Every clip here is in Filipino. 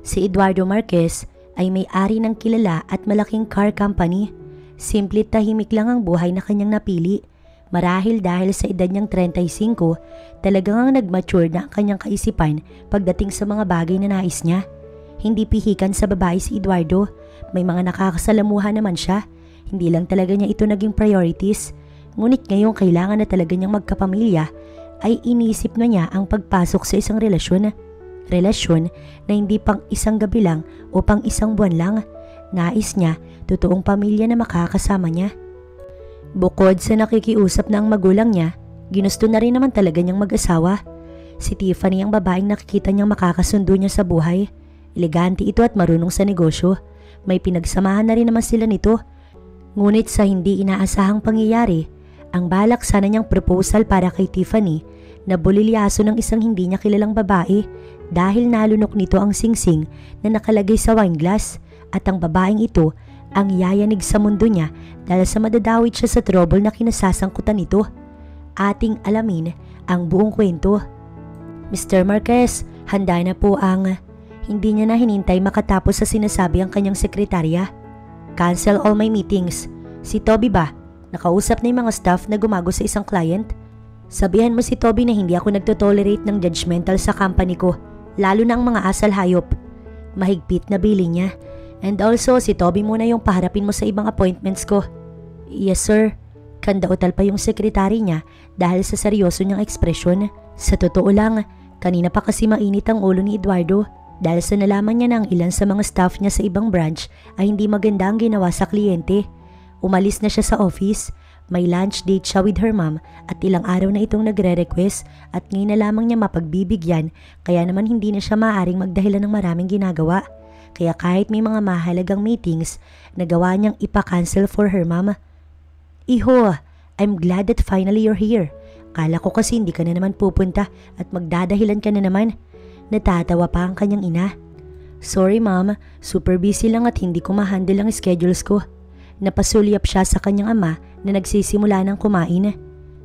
Si Eduardo Marquez ay may-ari ng kilala at malaking car company. Simple tahimik lang ang buhay na kanyang napili. Marahil dahil sa edad niyang 35, talagang nag-mature na ang kanyang kaisipan pagdating sa mga bagay na nais niya. Hindi pihikan sa babae si Eduardo. May mga nakakasalamuha naman siya. Hindi lang talaga niya ito naging priorities. Ngunit ngayong kailangan na talaga niyang magkapamilya, ay inisip na niya ang pagpasok sa isang relasyon. Relasyon na hindi pang isang gabi lang o pang isang buwan lang. Nais niya totoong pamilya na makakasama niya. Bukod sa nakikiusap na ang magulang niya, ginusto na rin naman talaga niyang mag-asawa. Si Tiffany ang babaeng nakikita niyang makakasundo niya sa buhay. Elegante ito at marunong sa negosyo. May pinagsamahan na rin naman sila nito. Ngunit sa hindi inaasahang pangyayari, ang balak sana niyang proposal para kay Tiffany na bulilyaso ng isang hindi niya kilalang babae dahil nalunok nito ang singsing na nakalagay sa wine glass at ang babaeng ito ang yayanig sa mundo niya dahil sa madadawit siya sa trouble na kinasasangkutan nito. Ating alamin ang buong kwento. Mr. Marquez, handa na po ang... Hindi niya na hinintay makatapos sa sinasabi ang kanyang sekretarya. Cancel all my meetings. Si Toby ba? Nakausap na yung mga staff na gumago sa isang client? Sabihan mo si Toby na hindi ako nagtotolerate ng judgmental sa company ko, lalo na ang mga asal hayop. Mahigpit na billing niya. And also, si Toby muna yung paharapin mo sa ibang appointments ko. Yes sir. Kandautal pa yung sekretary niya dahil sa seryoso niyang ekspresyon. Sa totoo lang, kanina pa kasi mainit ang ulo ni Eduardo dahil sa nalaman niya na ang ilan sa mga staff niya sa ibang branch ay hindi maganda ang ginawa sa kliyente. Umalis na siya sa office. May lunch date siya with her mom at ilang araw na itong nagre-request at ngayon na lamang niya mapagbibigyan kaya naman hindi na siya maaaring magdahilan ng maraming ginagawa. Kaya kahit may mga mahalagang meetings, nagawa niyang ipa-cancel for her mom. Iho, I'm glad that finally you're here. Kala ko kasi hindi ka na naman pupunta at magdadahilan ka na naman. Natatawa pa ang kanyang ina. Sorry mom, super busy lang at hindi ko ma-handle ang schedules ko. Napasulyap siya sa kanyang ama na nagsisimula ng kumain.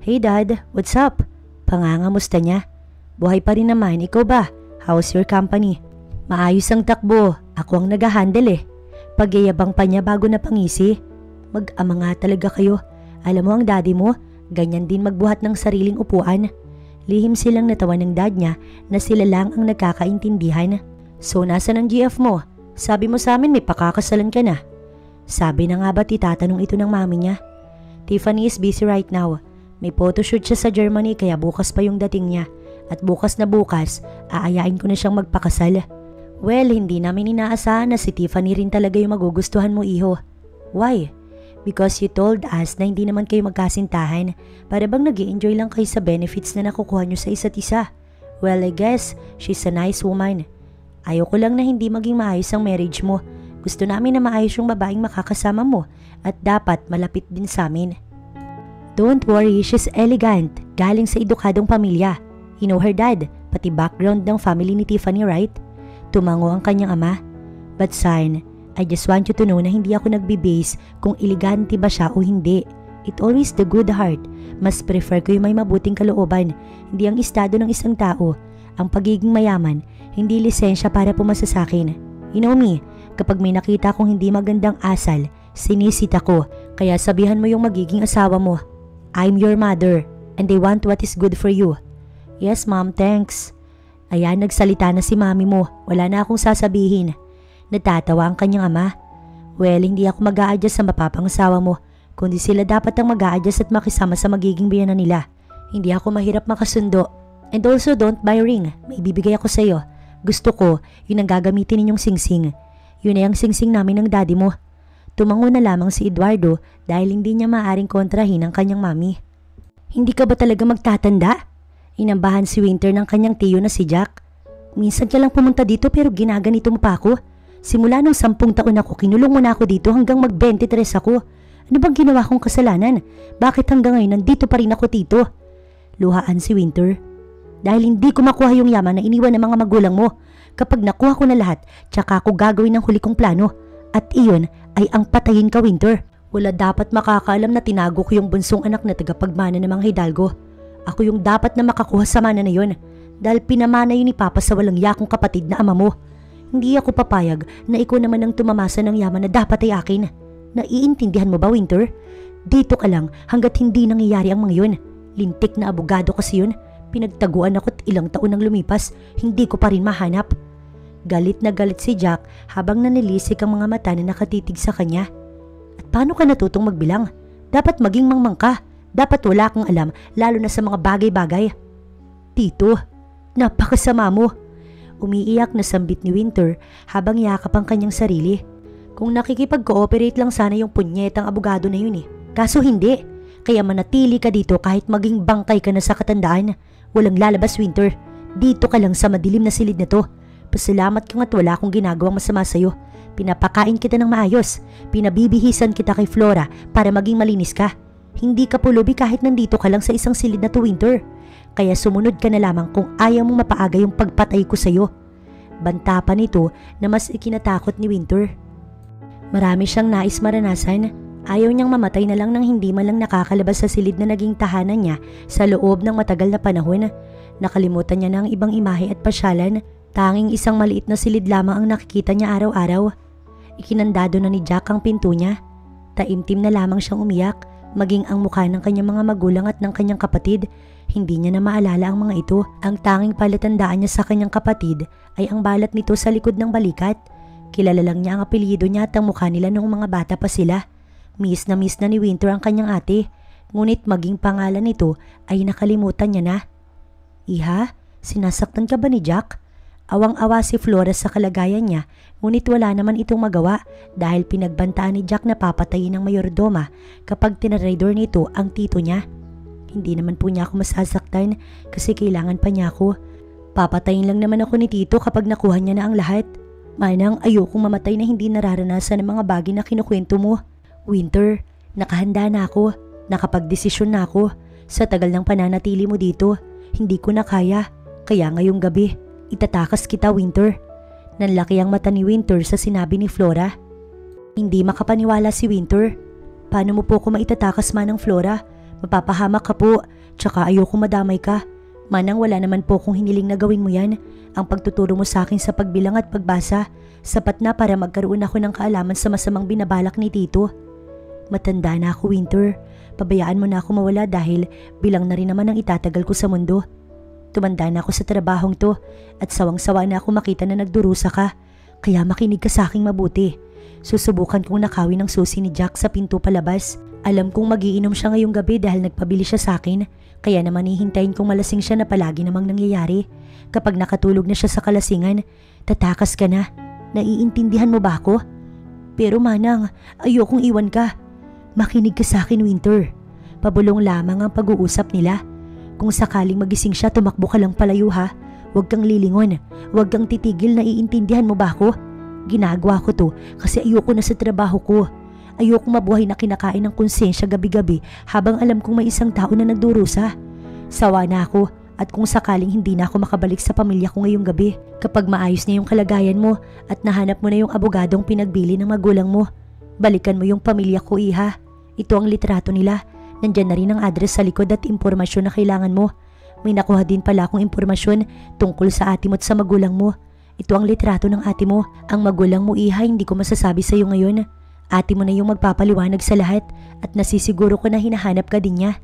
Hey dad, what's up? Pangangamusta niya. Buhay pa rin naman, ikaw ba? How's your company? Maayos ang takbo, ako ang nag-handle eh. Pagyayabang pa niya bago napangisi. Mag-ama nga talaga kayo. Alam mo ang daddy mo, ganyan din magbuhat ng sariling upuan. Lihim silang natawa ng dad niya na sila lang ang nagkakaintindihan. So nasa ng GF mo? Sabi mo sa amin may pakakasalan ka na. Sabi na nga ba't itatanong ito ng mami niya? Tiffany is busy right now. May photoshoot siya sa Germany kaya bukas pa yung dating niya. At bukas na bukas, aayain ko na siyang magpakasal. Well, hindi namin inaasahan na si Tiffany rin talaga yung magugustuhan mo, iho. Why? Because you told us na hindi naman kayo magkasintahan. Para bang nag-i-enjoy lang kayo sa benefits na nakukuha nyo sa isa't isa. Well, I guess, she's a nice woman. Ayoko lang na hindi maging maayos ang marriage mo. Gusto namin na maayos yung babaeng makakasama mo at dapat malapit din sa amin. Don't worry, she's elegant. Galing sa edukadong pamilya. You know her dad, pati background ng family ni Tiffany, right? Tumango ang kanyang ama. But son, I just want you to know na hindi ako nagbe-base kung elegante ba siya o hindi. It always the good heart. Mas prefer ko yung may mabuting kalooban, hindi ang estado ng isang tao. Ang pagiging mayaman, hindi lisensya para pumasa sa akin. You know me, kapag may nakita kong hindi magandang asal, sinisit ako, kaya sabihan mo yung magiging asawa mo. I'm your mother, and I want what is good for you. Yes mom, thanks. Ayan, nagsalita na si mami mo. Wala na akong sasabihin. Natatawa ang kanyang ama. Well, hindi ako mag-a-adjust sa mapapangasawa mo, kundi sila dapat ang mag-a-adjust at makisama sa magiging biyanan nila. Hindi ako mahirap makasundo. And also, don't buy ring. May bibigay ako sa'yo. Gusto ko, yun ang gagamitin ninyong singsing. Yun ay ang singsing namin ng daddy mo. Tumango na lamang si Eduardo dahil hindi niya maaring kontrahin ang kanyang mami. Hindi ka ba talaga magtatanda? Inambahan si Winter ng kanyang tiyo na si Jack. Minsan ka lang pumunta dito pero ginaganito mo pa ako. Simula nung 10 taon ako, kinulong mo na ako dito hanggang mag-23 ako. Ano bang ginawa kong kasalanan? Bakit hanggang ngayon nandito pa rin ako dito? Luhaan si Winter. Dahil hindi ko makuha yung yaman na iniwan ng mga magulang mo. Kapag nakuha ko na lahat, tsaka ako gagawin ng huli kong plano. At iyon ay ang patayin ka, Winter. Wala dapat makakaalam na tinago ko yung bunsong anak na tagapagmana ng mga Hidalgo. Ako yung dapat na makakuha sa mana na yun. Dahil pinamana yun ni Papa sa walang yakong kapatid na ama mo. Hindi ako papayag na ikaw naman ang tumamasa ng yaman na dapat ay akin. Naiintindihan mo ba, Winter? Dito ka lang hanggat hindi nangyayari ang mga yun. Lintik na abogado kasi yun. Pinagtaguan ako at ilang taon nang lumipas, hindi ko pa rin mahanap. Galit na galit si Jack habang nanilisik ang mga mata na nakatitig sa kanya. At paano ka natutong magbilang? Dapat maging mangmang ka. Dapat wala kang alam, lalo na sa mga bagay-bagay. Tito, napakasama mo. Umiiyak na sambit ni Winter habang yakap ang kanyang sarili. Kung nakikipag-cooperate lang sana yung punyetang abogado na yun eh. Kaso hindi. Kaya manatili ka dito kahit maging bangkay ka na sa katandaan. Walang lalabas, Winter. Dito ka lang sa madilim na silid na to. Pasalamat ka nga't wala akong ginagawang masama sa'yo. Pinapakain kita ng maayos. Pinabibihisan kita kay Flora para maging malinis ka. Hindi ka pulubi kahit nandito ka lang sa isang silid na to, Winter. Kaya sumunod ka na lamang kung ayaw mong mapaaga yung pagpatay ko sa'yo. Banta pa nito na mas ikinatakot ni Winter. Marami siyang nais maranasan. Ayaw niyang mamatay na lang nang hindi man lang nakakalabas sa silid na naging tahanan niya sa loob ng matagal na panahon. Nakalimutan niya na ang ibang imahe at pasyalan. Tanging isang maliit na silid lamang ang nakikita niya araw-araw. Ikinandado na ni Jack ang pinto niya. Taimtim na lamang siyang umiyak, maging ang mukha ng kanyang mga magulang at ng kanyang kapatid. Hindi niya na maalala ang mga ito. Ang tanging palatandaan niya sa kanyang kapatid ay ang balat nito sa likod ng balikat. Kilala lang niya ang apelyido niya at ang mukha nila noong mga bata pa sila. Miss na ni Winter ang kanyang ate. Ngunit maging pangalan nito ay nakalimutan niya na. Iha, sinasaktan ka ba ni Jack? Awang-awa si Flora sa kalagayan niya, ngunit wala naman itong magawa dahil pinagbantaan ni Jack na papatayin ng mayordoma kapag tinraidor nito ang tito niya. Hindi naman po niya ako masasaktan kasi kailangan pa niya ako. Papatayin lang naman ako ni tito kapag nakuha niya na ang lahat. Manang ayokong mamatay na hindi nararanasan ng mga bagay na kinukwento mo. Winter, nakahanda na ako. Nakapagdesisyon na ako. Sa tagal ng pananatili mo dito, hindi ko na kaya. Kaya ngayong gabi, itatakas kita, Winter. Nanlaki ang mata ni Winter sa sinabi ni Flora. Hindi makapaniwala si Winter. Paano mo po ko maitatakas, Manang Flora? Mapapahamak ka po, tsaka ayoko madamay ka. Manang wala naman po kung hiniling na gawin mo yan. Ang pagtuturo mo sa akin sa pagbilang at pagbasa, sapat na para magkaroon ako ng kaalaman sa masamang binabalak ni Tito. Matanda na ako, Winter. Pabayaan mo na ako mawala dahil bilang na rin naman ang itatagal ko sa mundo. Tumanda na ako sa trabahong to at sawang-sawa na ako makita na nagdurusa ka. Kaya makinig ka sa aking mabuti. Susubukan kong nakawin ang susi ni Jack sa pinto palabas. Alam kong magiinom siya ngayong gabi dahil nagpabili siya sa akin. Kaya naman hihintayin kong malasing siya na palagi namang nangyayari. Kapag nakatulog na siya sa kalasingan, tatakas ka na. Naiintindihan mo ba ako? Pero Manang, ayokong iwan ka. Makinig ka sa akin, Winter. Pabulong lamang ang pag-uusap nila. Kung sakaling magising siya, tumakbo ka lang palayo ha. Huwag kang lilingon. Huwag kang titigil, naiintindihan mo ba ako? Ginagawa ko to kasi ayoko na sa trabaho ko. Ayoko mabuhay na kinakain ng konsensya gabi-gabi habang alam kong may isang tao na nagdurusa. Sawa na ako at kung sakaling hindi na ako makabalik sa pamilya ko ngayong gabi, kapag maayos na yung kalagayan mo at nahanap mo na yung abogadong pinagbili ng magulang mo, balikan mo yung pamilya ko, Iha. Ito ang litrato nila. Nandyan na rin ang address sa likod at impormasyon na kailangan mo. May nakuha din pala akong impormasyon tungkol sa ate mo at sa magulang mo. Ito ang litrato ng ate mo. Ang magulang mo, Iha, hindi ko masasabi sa iyo ngayon. Ate mo na yung magpapaliwanag sa lahat at nasisiguro ko na hinahanap ka din niya.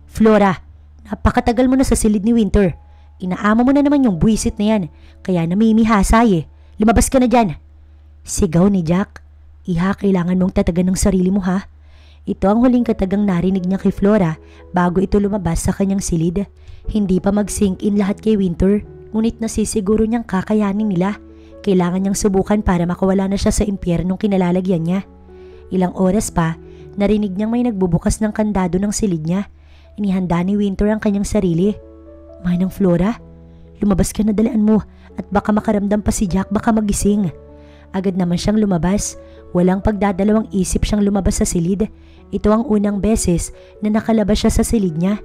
Flora, napakatagal mo na sa silid ni Winter. Inaama mo na naman yung buwisit na yan. Kaya namimihasay eh. Lumabas ka na dyan. Sigaw ni Jack. Iha, kailangan mong tatagan ng sarili mo ha. Ito ang huling katagang narinig niya kay Flora bago ito lumabas sa kanyang silid. Hindi pa mag-sink in lahat kay Winter, ngunit nasisiguro niyang kakayanin nila. Kailangan niyang subukan para makawala na siya sa impyernong kinalalagyan niya. Ilang oras pa, narinig niyang may nagbubukas ng kandado ng silid niya. Inihanda ni Winter ang kanyang sarili. Manang Flora, lumabas ka na, dalaan mo at baka makaramdam pa si Jack, baka magising. Agad naman siyang lumabas. Walang pagdadalawang isip siyang lumabas sa silid. Ito ang unang beses na nakalabas siya sa silid niya.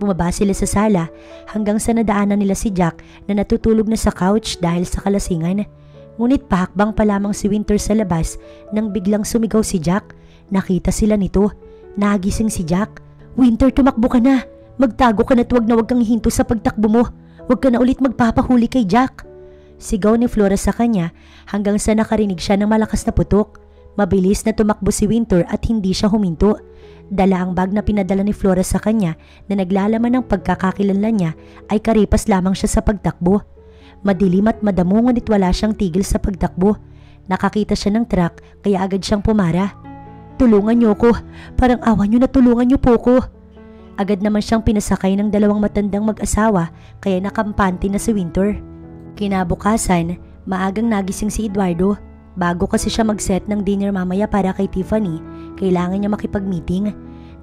Bumaba sila sa sala hanggang sa nadaanan nila si Jack na natutulog na sa couch dahil sa kalasingan. Ngunit pahakbang pa lamang si Winter sa labas nang biglang sumigaw si Jack. Nakita sila nito. Nagising si Jack. Winter, tumakbo ka na. Magtago ka na at wag kang hihinto sa pagtakbo mo. Huwag ka na ulit magpapahuli kay Jack. Sigaw ni Flora sa kanya hanggang sa nakarinig siya ng malakas na putok. Mabilis na tumakbo si Winter at hindi siya huminto. Dala ang bag na pinadala ni Flora sa kanya na naglalaman ng pagkakakilanlan niya ay karipas lamang siya sa pagtakbo. Madilim at madamo ngunit wala siyang tigil sa pagtakbo. Nakakita siya ng truck kaya agad siyang pumara. Tulungan niyo ko, parang awa niyo na tulungan niyo po ko. Agad naman siyang pinasakay ng dalawang matandang mag-asawa kaya nakampante na si Winter. Kinabukasan, maagang nagising si Eduardo. Bago kasi siya mag-set ng dinner mamaya para kay Tiffany, kailangan niya makipag-meeting.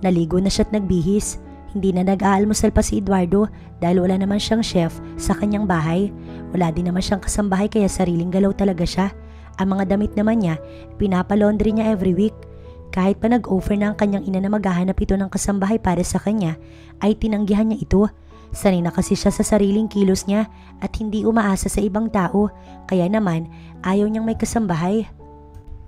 Naligo na siya at nagbihis. Hindi na nag-aalmusal pa si Eduardo dahil wala naman siyang chef sa kanyang bahay. Wala din naman siyang kasambahay kaya sariling galaw talaga siya. Ang mga damit naman niya, pinapalaundry niya every week. Kahit pa nag-offer na ang kanyang ina na maghahanap ito ng kasambahay para sa kanya, ay tinanggihan niya ito. Sanay na kasi siya sa sariling kilos niya at hindi umaasa sa ibang tao, kaya naman ayaw niyang may kasambahay.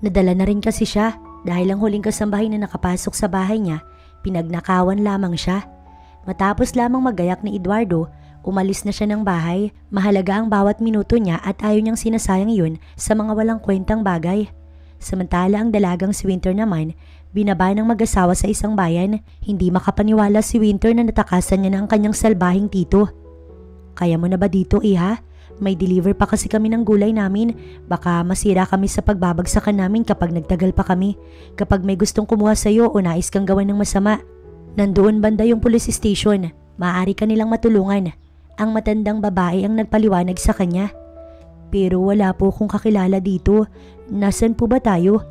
Nadala na rin kasi siya dahil ang huling kasambahay na nakapasok sa bahay niya, pinagnakawan lamang siya. Matapos lamang magayak ni Eduardo, umalis na siya ng bahay. Mahalaga ang bawat minuto niya at ayaw niyang sinasayang yun sa mga walang kwentang bagay. Samantala ang dalagang si Winter naman, binaba ng mag-asawa sa isang bayan. Hindi makapaniwala si Winter na natakasan niya na ang kanyang salbahing tito. Kaya mo na ba dito, iha? May deliver pa kasi kami ng gulay namin. Baka masira kami sa pagbabagsakan namin kapag nagtagal pa kami. Kapag may gustong kumuha sa'yo o nais kang gawan ng masama, nandoon banda yung police station. Maaari ka nilang matulungan. Ang matandang babae ang nagpaliwanag sa kanya. Pero wala po akong kakilala dito. Nasaan po ba tayo?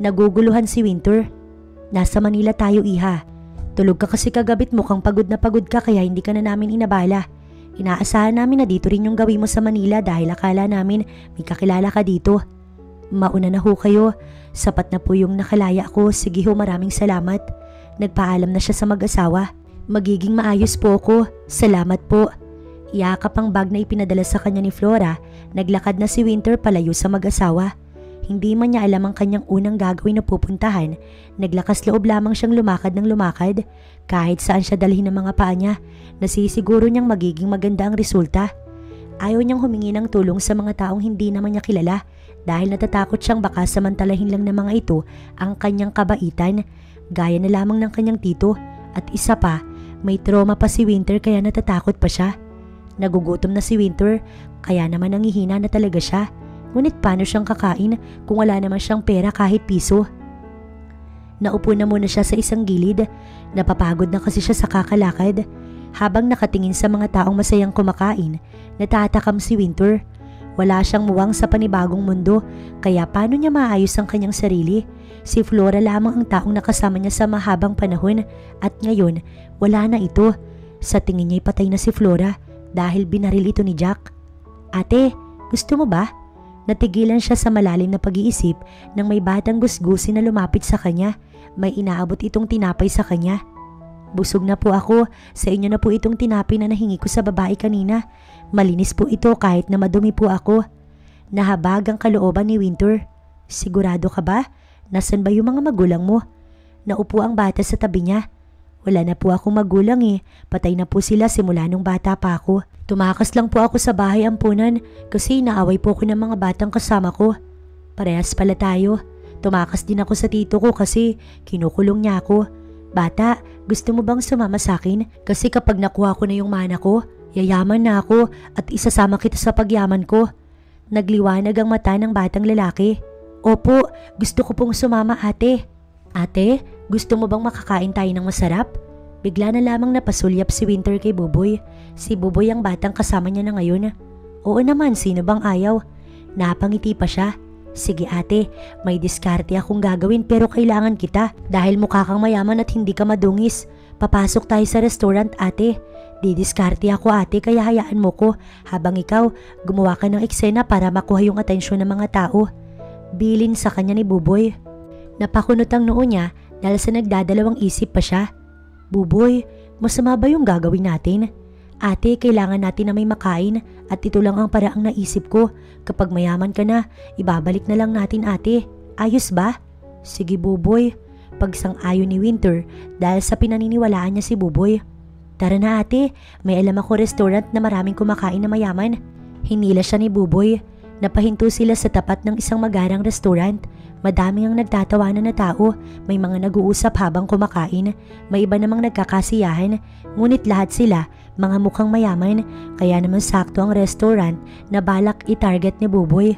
Naguguluhan si Winter. Nasa Manila tayo, iha. Tulog ka kasi kagabit, mukhang pagod na pagod ka kaya hindi ka na namin inabala. Inaasahan namin na dito rin yung gawin mo sa Manila dahil akala namin may kakilala ka dito. Mauna na ho kayo. Sapat na po yung nakalaya ko. Sige ho, maraming salamat. Nagpaalam na siya sa mag-asawa. Magiging maayos po ako. Salamat po. Iyakap ang bag na ipinadala sa kanya ni Flora. Naglakad na si Winter palayo sa mag-asawa. Hindi man niya alam ang kanyang unang gagawin na pupuntahan. Naglakas loob lamang siyang lumakad ng lumakad. Kahit saan siya dalhin ng mga paa niya, nasisiguro niyang magiging maganda ang resulta. Ayaw niyang humingi ng tulong sa mga taong hindi naman niya kilala dahil natatakot siyang baka samantalahin lang ng mga ito ang kanyang kabaitan, gaya na lamang ng kanyang tito. At isa pa, may trauma pa si Winter kaya natatakot pa siya. Nagugutom na si Winter, kaya naman nangihina na talaga siya. Ngunit paano siyang kakain kung wala naman siyang pera kahit piso? Naupo na muna siya sa isang gilid. Napapagod na kasi siya sa kakalakad. Habang nakatingin sa mga taong masayang kumakain, natatakam si Winter. Wala siyang muwang sa panibagong mundo, kaya paano niya maayos ang kanyang sarili? Si Flora lamang ang taong nakasama niya sa mahabang panahon at ngayon wala na ito. Sa tingin niya'y patay na si Flora dahil binaril ito ni Jack. Ate, gusto mo ba? Natigilan siya sa malalim na pag-iisip nang may batang gusgusi na lumapit sa kanya. May inaabot itong tinapay sa kanya. Busog na po ako. Sa inyo na po itong tinapay na nahingi ko sa babae kanina. Malinis po ito kahit na madumi po ako. Nahabag ang kalooban ni Winter. Sigurado ka ba? Nasaan ba yung mga magulang mo? Naupo ang bata sa tabi niya. Wala na po akong magulang eh. Patay na po sila simula nung bata pa ako. Tumakas lang po ako sa bahay ampunan kasi inaaway po ako ng mga batang kasama ko. Parehas pala tayo. Tumakas din ako sa tito ko kasi kinukulong niya ako. Bata, gusto mo bang sumama sa akin? Kasi kapag nakuha ko na yung mana ko, yayaman na ako at isasama kita sa pagyaman ko. Nagliwanag ang mata ng batang lalaki. Opo, gusto ko pong sumama ate. Ate, gusto mo bang makakain tayo ng masarap? Bigla na lamang napasulyap si Winter kay Buboy. Si Buboy ang batang kasama niya na ngayon. Oo naman, sino bang ayaw? Napangiti pa siya. Sige ate, may diskarte akong gagawin pero kailangan kita dahil mukha kang mayaman at hindi ka madungis. Papasok tayo sa restaurant ate. Didiskarte ako ate kaya hayaan mo ko habang ikaw gumawa ka ng eksena para makuha yung atensyon ng mga tao. Bilin sa kanya ni Buboy. Napakunot ang noo niya dahil sa nagdadalawang isip pa siya. Buboy, masama ba yung gagawin natin? Ate, kailangan natin na may makain at ito lang ang paraang naisip ko. Kapag mayaman ka na, ibabalik na lang natin ate. Ayos ba? Sige Buboy. Pagsang-ayon ni Winter dahil sa pinaniniwalaan niya si Buboy. Tara na ate, may alam ako restaurant na maraming kumakain na mayaman. Hinila siya ni Buboy. Napahinto sila sa tapat ng isang magarang restaurant. Madami ang nagtatawanan na tao, may mga nag-uusap habang kumakain, may iba namang nagkakasiyahan, ngunit lahat sila mga mukhang mayaman, kaya naman sakto ang restaurant na balak i-target ni Buboy.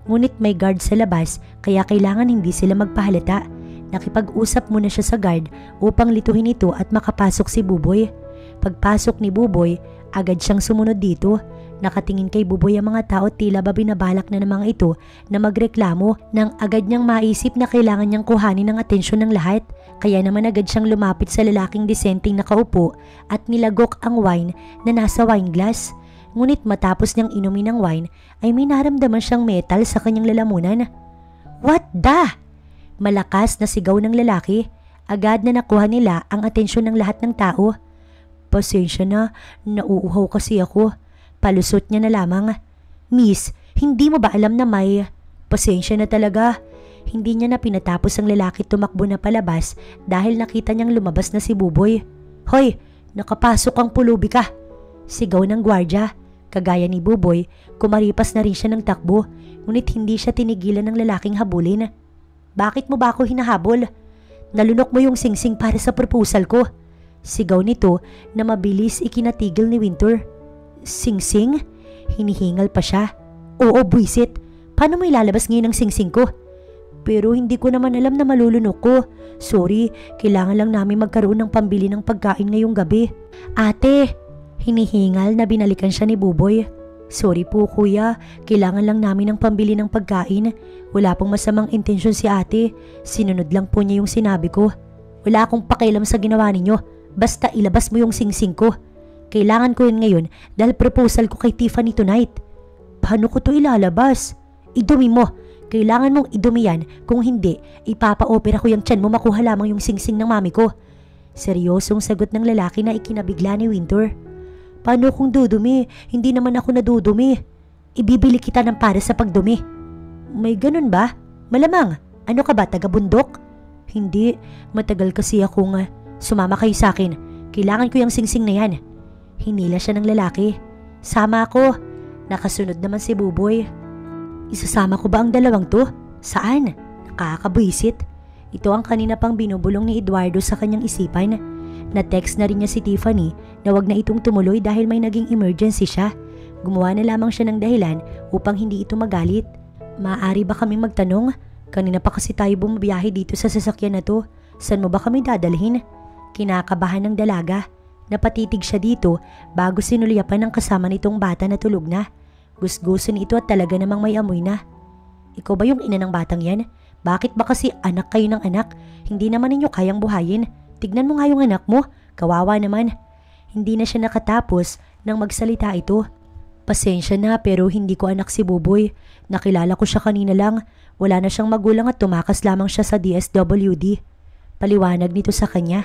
Ngunit may guard sa labas kaya kailangan hindi sila magpahalata. Nakipag-usap muna siya sa guard upang lituhin ito at makapasok si Buboy. Pagpasok ni Buboy, agad siyang sumunod dito. Nakatingin kay Buboy ang mga tao, tila ba binabalak na ng mga ito na magreklamo, nang agad niyang maisip na kailangan niyang kuhanin ang atensyon ng lahat. Kaya naman agad siyang lumapit sa lalaking disenteng nakaupo at nilagok ang wine na nasa wine glass. Ngunit matapos niyang inumin ang wine ay may naramdaman siyang metal sa kanyang lalamunan. What the? Malakas na sigaw ng lalaki. Agad na nakuha nila ang atensyon ng lahat ng tao. Pasensya na, nauuhaw kasi ako. Palusot niya na lamang. Miss, hindi mo ba alam na may... Pasensya na talaga. Hindi niya na pinatapos ang lalaki, tumakbo na palabas dahil nakita niyang lumabas na si Buboy. Hoy, nakapasok ang pulubi ka! Sigaw ng gwardya. Kagaya ni Buboy, kumaripas na rin siya ng takbo, ngunit hindi siya tinigilan ng lalaking habulin. Bakit mo ba ako hinahabol? Nalunok mo yung singsing para sa proposal ko. Sigaw nito na mabilis ikinatigil ni Winter. Singsing? Hinihingal pa siya. Oo, buisit. Paano mo ilalabas ngayon ang singsing ko? Pero hindi ko naman alam na malulunok ko. Sorry, kailangan lang namin magkaroon ng pambili ng pagkain ngayong gabi. Ate! Hinihingal na binalikan siya ni Buboy. Sorry po kuya, kailangan lang namin ng pambili ng pagkain. Wala pong masamang intensyon si ate. Sinunod lang po niya yung sinabi ko. Wala akong pakialam sa ginawa ninyo. Basta ilabas mo yung singsing ko. Kailangan ko yun ngayon dahil proposal ko kay Tiffany tonight. Paano ko to ilalabas? Idumi mo. Kailangan mong idumi yan. Kung hindi, ipapa-opera ko yung tiyan mo, makuha lamang yung singsing ng mami ko. Seryosong sagot ng lalaki na ikinabigla ni Winter. Paano kung dudumi? Hindi naman ako nadudumi. Ibibili kita ng para sa pagdumi. May ganun ba? Malamang. Ano ka ba, taga-bundok? Hindi. Matagal kasi akong... Sumama kayo sa akin. Kailangan ko yung singsing na yan. Hinila siya ng lalaki. Sama ako. Nakasunod naman si Buboy. Isasama ko ba ang dalawang to? Saan? Nakakabwisit. Ito ang kanina pang binubulong ni Eduardo sa kanyang isipan. Na-text na rin niya si Tiffany na wag na itong tumuloy dahil may naging emergency siya. Gumawa na lamang siya ng dahilan upang hindi ito magalit. Maaari ba kaming magtanong? Kanina pa kasi tayo bumabiyahe dito sa sasakyan na to. Saan mo ba kami dadalhin? Kinakabahan ng dalaga. Napatitig siya dito bago sinulyapan ng kasama nitong bata na tulog na. Gusguso nito at talaga namang may amoy na. Ikaw ba yung ina ng batang yan? Bakit ba kasi anak kayo ng anak? Hindi naman ninyo kayang buhayin. Tignan mo nga yung anak mo. Kawawa naman. Hindi na siya nakatapos nang magsalita ito. Pasensya na pero hindi ko anak si Buboy. Nakilala ko siya kanina lang. Wala na siyang magulang at tumakas lamang siya sa DSWD. Paliwanag nito sa kanya.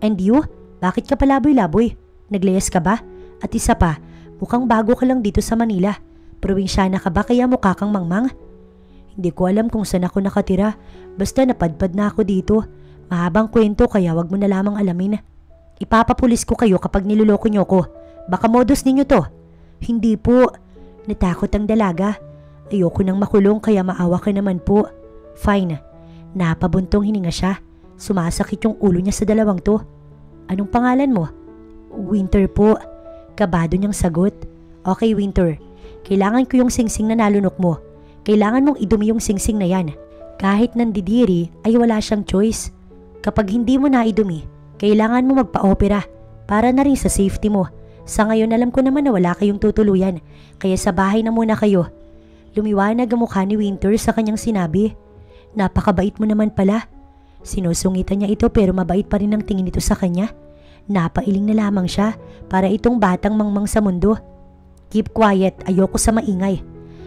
And you? Bakit ka palaboy-laboy? Naglayas ka ba? At isa pa, mukhang bago ka lang dito sa Manila. Probinsyana ka ba kaya mukha kang mangmang? Hindi ko alam kung saan ako nakatira. Basta napadpad na ako dito. Mahabang kwento kaya wag mo na lamang alamin. Ipapapulis ko kayo kapag niloloko nyo ko. Baka modus ninyo to. Hindi po. Natakot ang dalaga. Ayoko nang makulong kaya maawa ka naman po. Fine. Napabuntong hininga siya. Sumasakit yung ulo niya sa dalawang to. Anong pangalan mo? Winter po. Kabado niyang sagot. Okay, Winter. Kailangan ko yung singsing na nalunok mo. Kailangan mong idumi yung singsing na yan. Kahit nandidiri ay wala siyang choice. Kapag hindi mo na idumi, kailangan mo magpa-opera para na rin sa safety mo. Sa ngayon alam ko naman na wala kayong tutuluyan, kaya sa bahay na muna kayo. Lumiwanag ang mukha ni Winter sa kanyang sinabi. Napakabait mo naman pala. Sinusungitan niya ito pero mabait pa rin ang tingin nito sa kanya. Napailing na lamang siya para itong batang mangmang sa mundo. Keep quiet, ayoko sa maingay.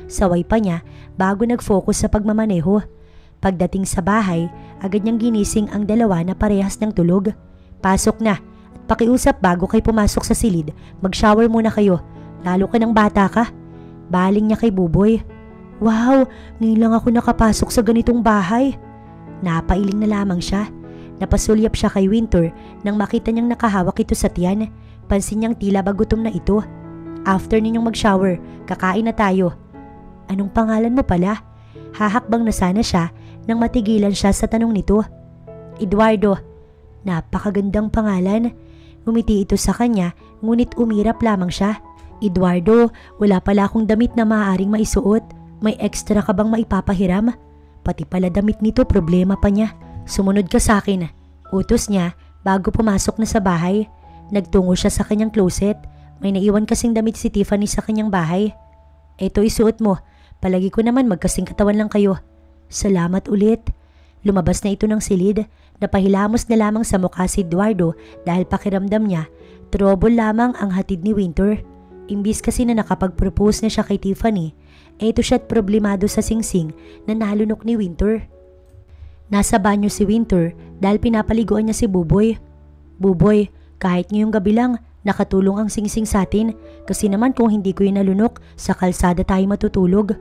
Saway pa niya bago nag-focus sa pagmamaneho. Pagdating sa bahay, agad niyang ginising ang dalawa na parehas ng tulog. Pasok na at pakiusap bago kayo pumasok sa silid. Mag-shower muna kayo, lalo ka ng bata ka. Baling niya kay Buboy. Wow, ngayon lang ako nakapasok sa ganitong bahay. Napailing na lamang siya. Napasulyap siya kay Winter nang makita niyang nakahawak ito sa tiyan. Pansin niyang tila ba gutom na ito. After ninyong mag-shower, kakain na tayo. Anong pangalan mo pala? Hahakbang na sana siya nang matigilan siya sa tanong nito. Eduardo. Napakagandang pangalan. Ngumiti ito sa kanya ngunit umirap lamang siya. Eduardo, wala pala akong damit na maaaring maisuot. May extra ka bang maipapahiram? Pati pala damit nito problema pa niya. Sumunod ka sa akin. Utos niya bago pumasok na sa bahay. Nagtungo siya sa kanyang closet. May naiwan kasing damit si Tiffany sa kanyang bahay. Eto isuot mo. Palagi ko naman magkasing katawan lang kayo. Salamat ulit. Lumabas na ito ng silid. Napahilamos na lamang sa mukha si Eduardo dahil pakiramdam niya, trouble lamang ang hatid ni Winter. Imbis kasi na nakapag-propose na siya kay Tiffany, eto siya't problemado sa singsing na nalunok ni Winter. Nasa banyo si Winter dahil pinapaliguan niya si Buboy. Buboy, kahit ngayong gabi lang, nakatulong ang singsing sa atin kasi naman kung hindi ko yun nalunok, sa kalsada tayo matutulog.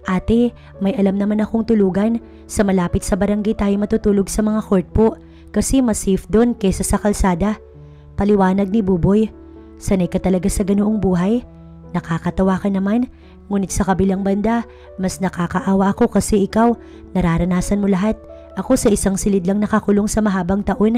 Ate, may alam naman akong tulugan. Sa malapit sa barangay tayo matutulog sa mga court po kasi mas safe doon kesa sa kalsada. Paliwanag ni Buboy. Sanay ka talaga sa ganoong buhay? Nakakatawa ka naman, ngunit sa kabilang banda, mas nakakaawa ako kasi ikaw, nararanasan mo lahat. Ako sa isang silid lang nakakulong sa mahabang taon.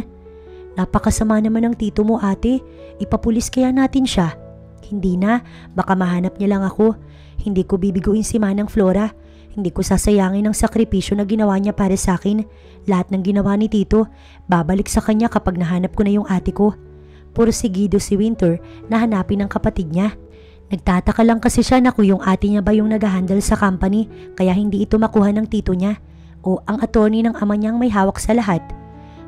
Napakasama naman ng tito mo ate, ipapulis kaya natin siya? Hindi na, baka mahanap niya lang ako. Hindi ko bibiguin si Manang Flora. Hindi ko sasayangin ang sakripisyo na ginawa niya para sa akin. Lahat ng ginawa ni Tito, babalik sa kanya kapag nahanap ko na yung ate ko. Puro sigido si Winter na hanapin ang kapatid niya. Nagtataka lang kasi siya na kung yung ate niya ba yung nag-handle sa company kaya hindi ito makuha ng tito niya o ang attorney ng ama niyang may hawak sa lahat.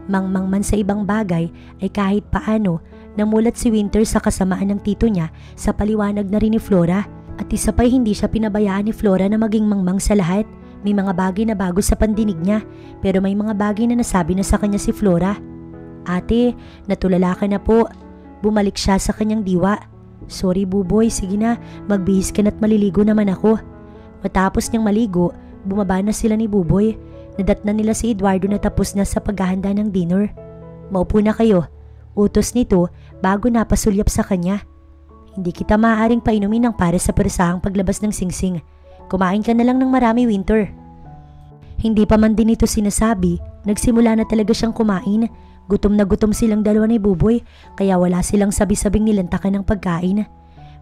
Mangmang man sa ibang bagay ay kahit paano namulat si Winter sa kasamaan ng tito niya sa paliwanag na rin ni Flora. At isa pa'y hindi siya pinabayaan ni Flora na maging mangmang sa lahat. May mga bagay na bago sa pandinig niya pero may mga bagay na nasabi na sa kanya si Flora. Ate, natulala ka na po. Bumalik siya sa kanyang diwa. Sorry Buboy, sige na, magbihis ka na't maliligo naman ako. Matapos niyang maligo, bumaba na sila ni Buboy. Nadatnan nila si Eduardo na tapos na sa paghahanda ng dinner. Maupo na kayo. Utos nito bago napasulyap sa kanya. Hindi kita maaaring painumin ng para sa persahang paglabas ng singsing. Kumain ka na lang ng marami, Winter. Hindi pa man din ito sinasabi, nagsimula na talaga siyang kumain. Gutom na gutom silang dalawa ni Buboy, kaya wala silang sabi-sabing nilantakan ng pagkain.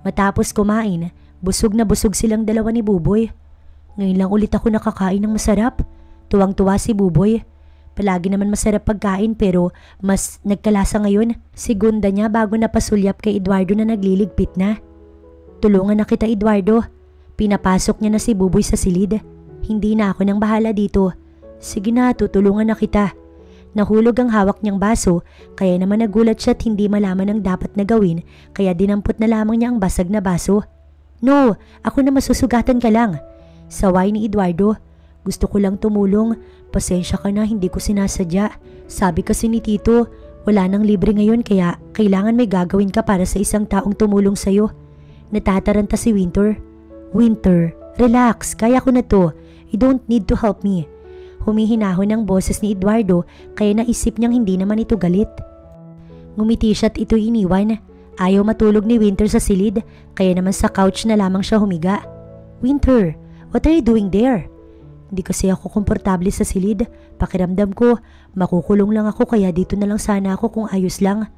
Matapos kumain, busog na busog silang dalawa ni Buboy. Ngayon lang ulit ako nakakain ng masarap. Tuwang-tuwa si Buboy. Palagi naman masarap pagkain pero mas nagkalasa ngayon. Segunda niya bago napasulyap kay Eduardo na nagliligpit na. Tulungan na kita Eduardo. Pinapasok niya na si Buboy sa silid. Hindi na ako nang bahala dito. Sige na, tutulungan na kita. Nahulog ang hawak niyang baso kaya naman nagulat siya at hindi malaman ang dapat na gawin kaya dinampot na lamang niya ang basag na baso. No, ako na masusugatan ka lang. Saway ni Eduardo. Gusto ko lang tumulong. Pasensya ka na, hindi ko sinasadya. Sabi kasi ni Tito, wala nang libre ngayon kaya kailangan may gagawin ka para sa isang taong tumulong sa'yo. Natataranta si Winter. Winter, relax, kaya ko na to. You don't need to help me. Humihinahon ang boses ni Eduardo kaya naisip niyang hindi naman ito galit. Ngumiti siya at ito iniwan. Ayaw matulog ni Winter sa silid kaya naman sa couch na lamang siya humiga. Winter, what are you doing there? Hindi kasi ako komportable sa silid. Pakiramdam ko, makukulong lang ako kaya dito na lang sana ako kung ayos lang.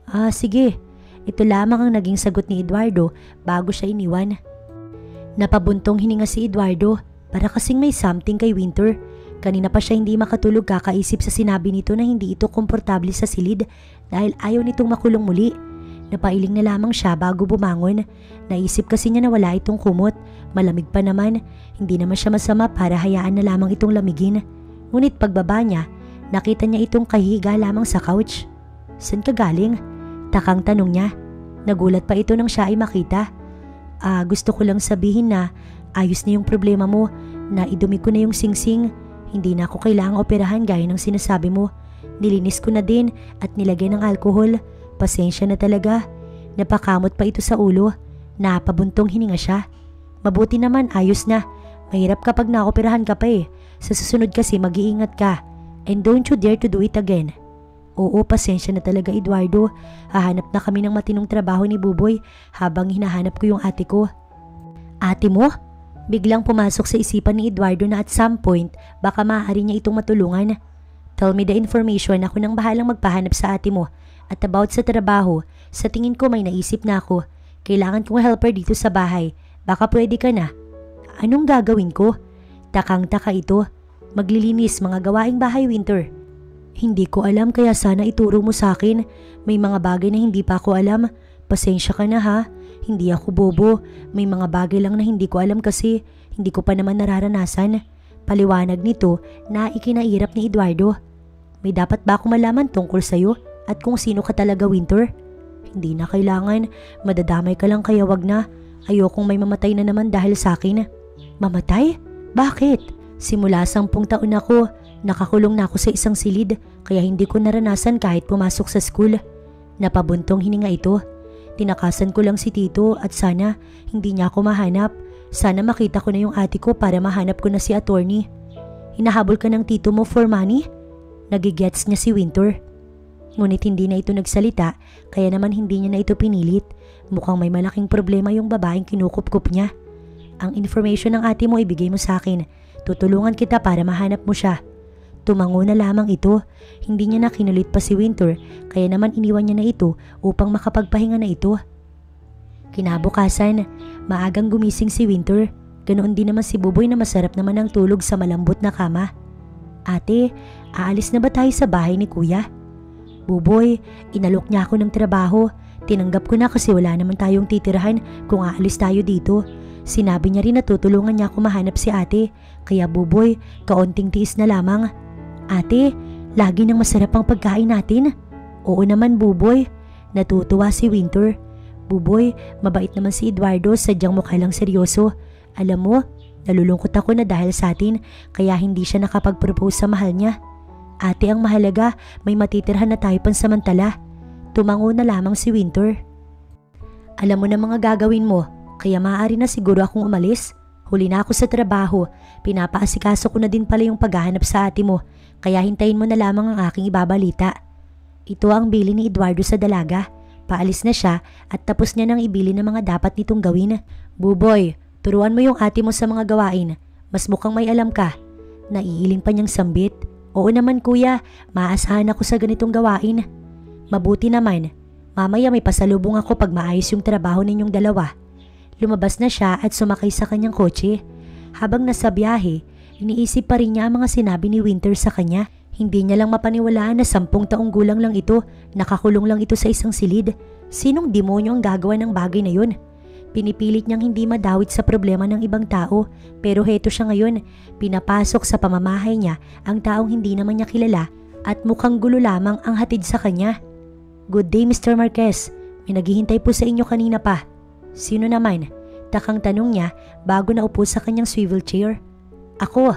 Ah, sige. Ito lamang ang naging sagot ni Eduardo bago siya iniwan. Napabuntong hininga si Eduardo para kasing may something kay Winter. Kanina pa siya hindi makatulog kakaisip sa sinabi nito na hindi ito komportable sa silid dahil ayaw nitong makulong muli. Napailing na lamang siya bago bumangon. Naisip kasi niya na wala itong kumot. Malamig pa naman. Hindi naman siya masama para hayaan na lamang itong lamigin. Ngunit pagbaba niya, nakita niya itong kahiga lamang sa couch. Saan ka galing? Takang tanong niya. Nagulat pa ito nang siya ay makita. Gusto ko lang sabihin na ayos na yung problema mo. Naidumi ko na yung singsing. Hindi na ako kailangang operahan gaya ng sinasabi mo. Nilinis ko na din at nilagay ng alkohol. Pasensya na talaga. Napakamot pa ito sa ulo. Napabuntong hininga siya. Mabuti naman, ayos na. Mahirap kapag naoperahan ka pa eh. Sa susunod kasi mag-iingat ka. And don't you dare to do it again. Oo, pasensya na talaga Eduardo. Hahanap na kami ng matinong trabaho ni Buboy habang hinahanap ko yung ate ko. Ate mo? Biglang pumasok sa isipan ni Eduardo na at some point baka maaari niya itong matulungan. Tell me the information, ako nang bahalang magpahanap sa ate mo. At about sa trabaho, sa tingin ko may naisip na ako. Kailangan kong helper dito sa bahay. Baka pwede ka na. Anong gagawin ko? Takang-taka ito. Maglilinis, mga gawaing bahay, Winter. Hindi ko alam kaya sana ituro mo sa akin. May mga bagay na hindi pa ako alam. Pasensya ka na ha. Hindi ako bobo. May mga bagay lang na hindi ko alam kasi hindi ko pa naman nararanasan. Paliwanag nito na ikinairap ni Eduardo. May dapat ba ako malaman tungkol sa'yo at kung sino ka talaga, Winter? Hindi na kailangan. Madadamay ka lang kaya wag na. Ayokong may mamatay na naman dahil sa akin. Mamatay? Bakit? Simula 10 taon ako, nakakulong na ako sa isang silid kaya hindi ko naranasan kahit pumasok sa school. Napabuntong hininga ito. Tinakasan ko lang si Tito at sana hindi niya ako mahanap. Sana makita ko na yung ate ko para mahanap ko na si attorney. Hinahabol ka ng tito mo for money? Nagigets niya si Winter. Ngunit hindi na ito nagsalita kaya naman hindi niya na ito pinilit. Mukhang may malaking problema yung babaeng kinukup-kup niya. Ang information ng ate mo ibigay mo sa akin. Tutulungan kita para mahanap mo siya. Tumango na lamang ito. Hindi niya na kinulit pa si Winter kaya naman iniwan niya na ito upang makapagpahinga na ito. Kinabukasan, maagang gumising si Winter. Ganoon din naman si Buboy na masarap naman ang tulog sa malambot na kama. Ate, aalis na ba tayo sa bahay ni Kuya? Buboy, inalok niya ako ng trabaho. Tinanggap ko na kasi wala naman tayong titirahan kung aalis tayo dito. Sinabi niya rin na tutulungan niya ako mahanap si ate. Kaya Buboy, kaunting tiis na lamang. Ate, lagi nang masarap ang pagkain natin. Oo naman Buboy. Natutuwa si Winter. Buboy, mabait naman si Eduardo, sadyang mukha lang seryoso. Alam mo, nalulungkot ako na dahil sa atin kaya hindi siya nakapag-propose sa mahal niya. Ate, ang mahalaga, may matitirhan na tayo pansamantala. Tumango na lamang si Winter. Alam mo na mga gagawin mo. Kaya maaari na siguro akong umalis. Huli na ako sa trabaho. Pinapaasikaso ko na din pala yung paghahanap sa ate mo. Kaya hintayin mo na lamang ang aking ibabalita. Ito ang bili ni Eduardo sa dalaga. Paalis na siya at tapos niya nang ibili ng mga dapat nitong gawin. Buboy, turuan mo yung ate mo sa mga gawain. Mas mukhang may alam ka. Naiiling pa niyang sambit. Oo naman kuya, maasahan ako sa ganitong gawain. Mabuti naman. Mamaya may pasalubong ako pag maayos yung trabaho ninyong dalawa. Lumabas na siya at sumakay sa kanyang kotse. Habang nasa biyahe, iniisip pa rin niya ang mga sinabi ni Winter sa kanya. Hindi niya lang mapaniwalaan na 10 taong gulang lang ito, nakakulong lang ito sa isang silid. Sinong demonyo ang gagawa ng bagay na yun? Pinipilit niyang hindi madawit sa problema ng ibang tao, pero heto siya ngayon, pinapasok sa pamamahay niya ang taong hindi naman niya kilala at mukhang gulo lamang ang hatid sa kanya. Good day Mr. Marquez, may naghihintay po sa inyo kanina pa. Sino naman? Takang tanong niya bago naupo sa kanyang swivel chair. Ako.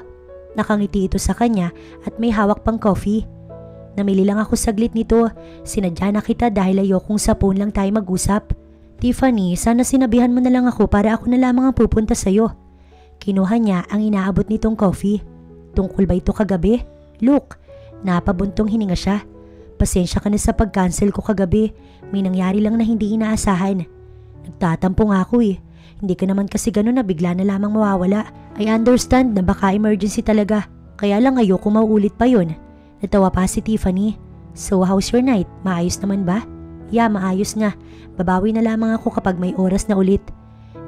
Nakangiti ito sa kanya at may hawak pang coffee. Namili lang ako saglit nito. Sinadya na kita dahil ayokong sa phone lang tayo mag-usap. Tiffany, sana sinabihan mo na lang ako para ako na lamang ang pupunta sa'yo. Kinuha niya ang inaabot nitong coffee. Tungkol ba ito kagabi? Look, napabuntong hininga siya. Pasensya ka na sa pag-cancel ko kagabi. May nangyari lang na hindi inaasahan. Nagtatampo nga ako eh. Hindi ka naman kasi gano'n na bigla na lamang mawawala. I understand na baka emergency talaga. Kaya lang ayoko mauulit pa yun. Natawa pa si Tiffany. So how's your night? Maayos naman ba? Yeah, maayos nga. Babawi na lamang ako kapag may oras na ulit.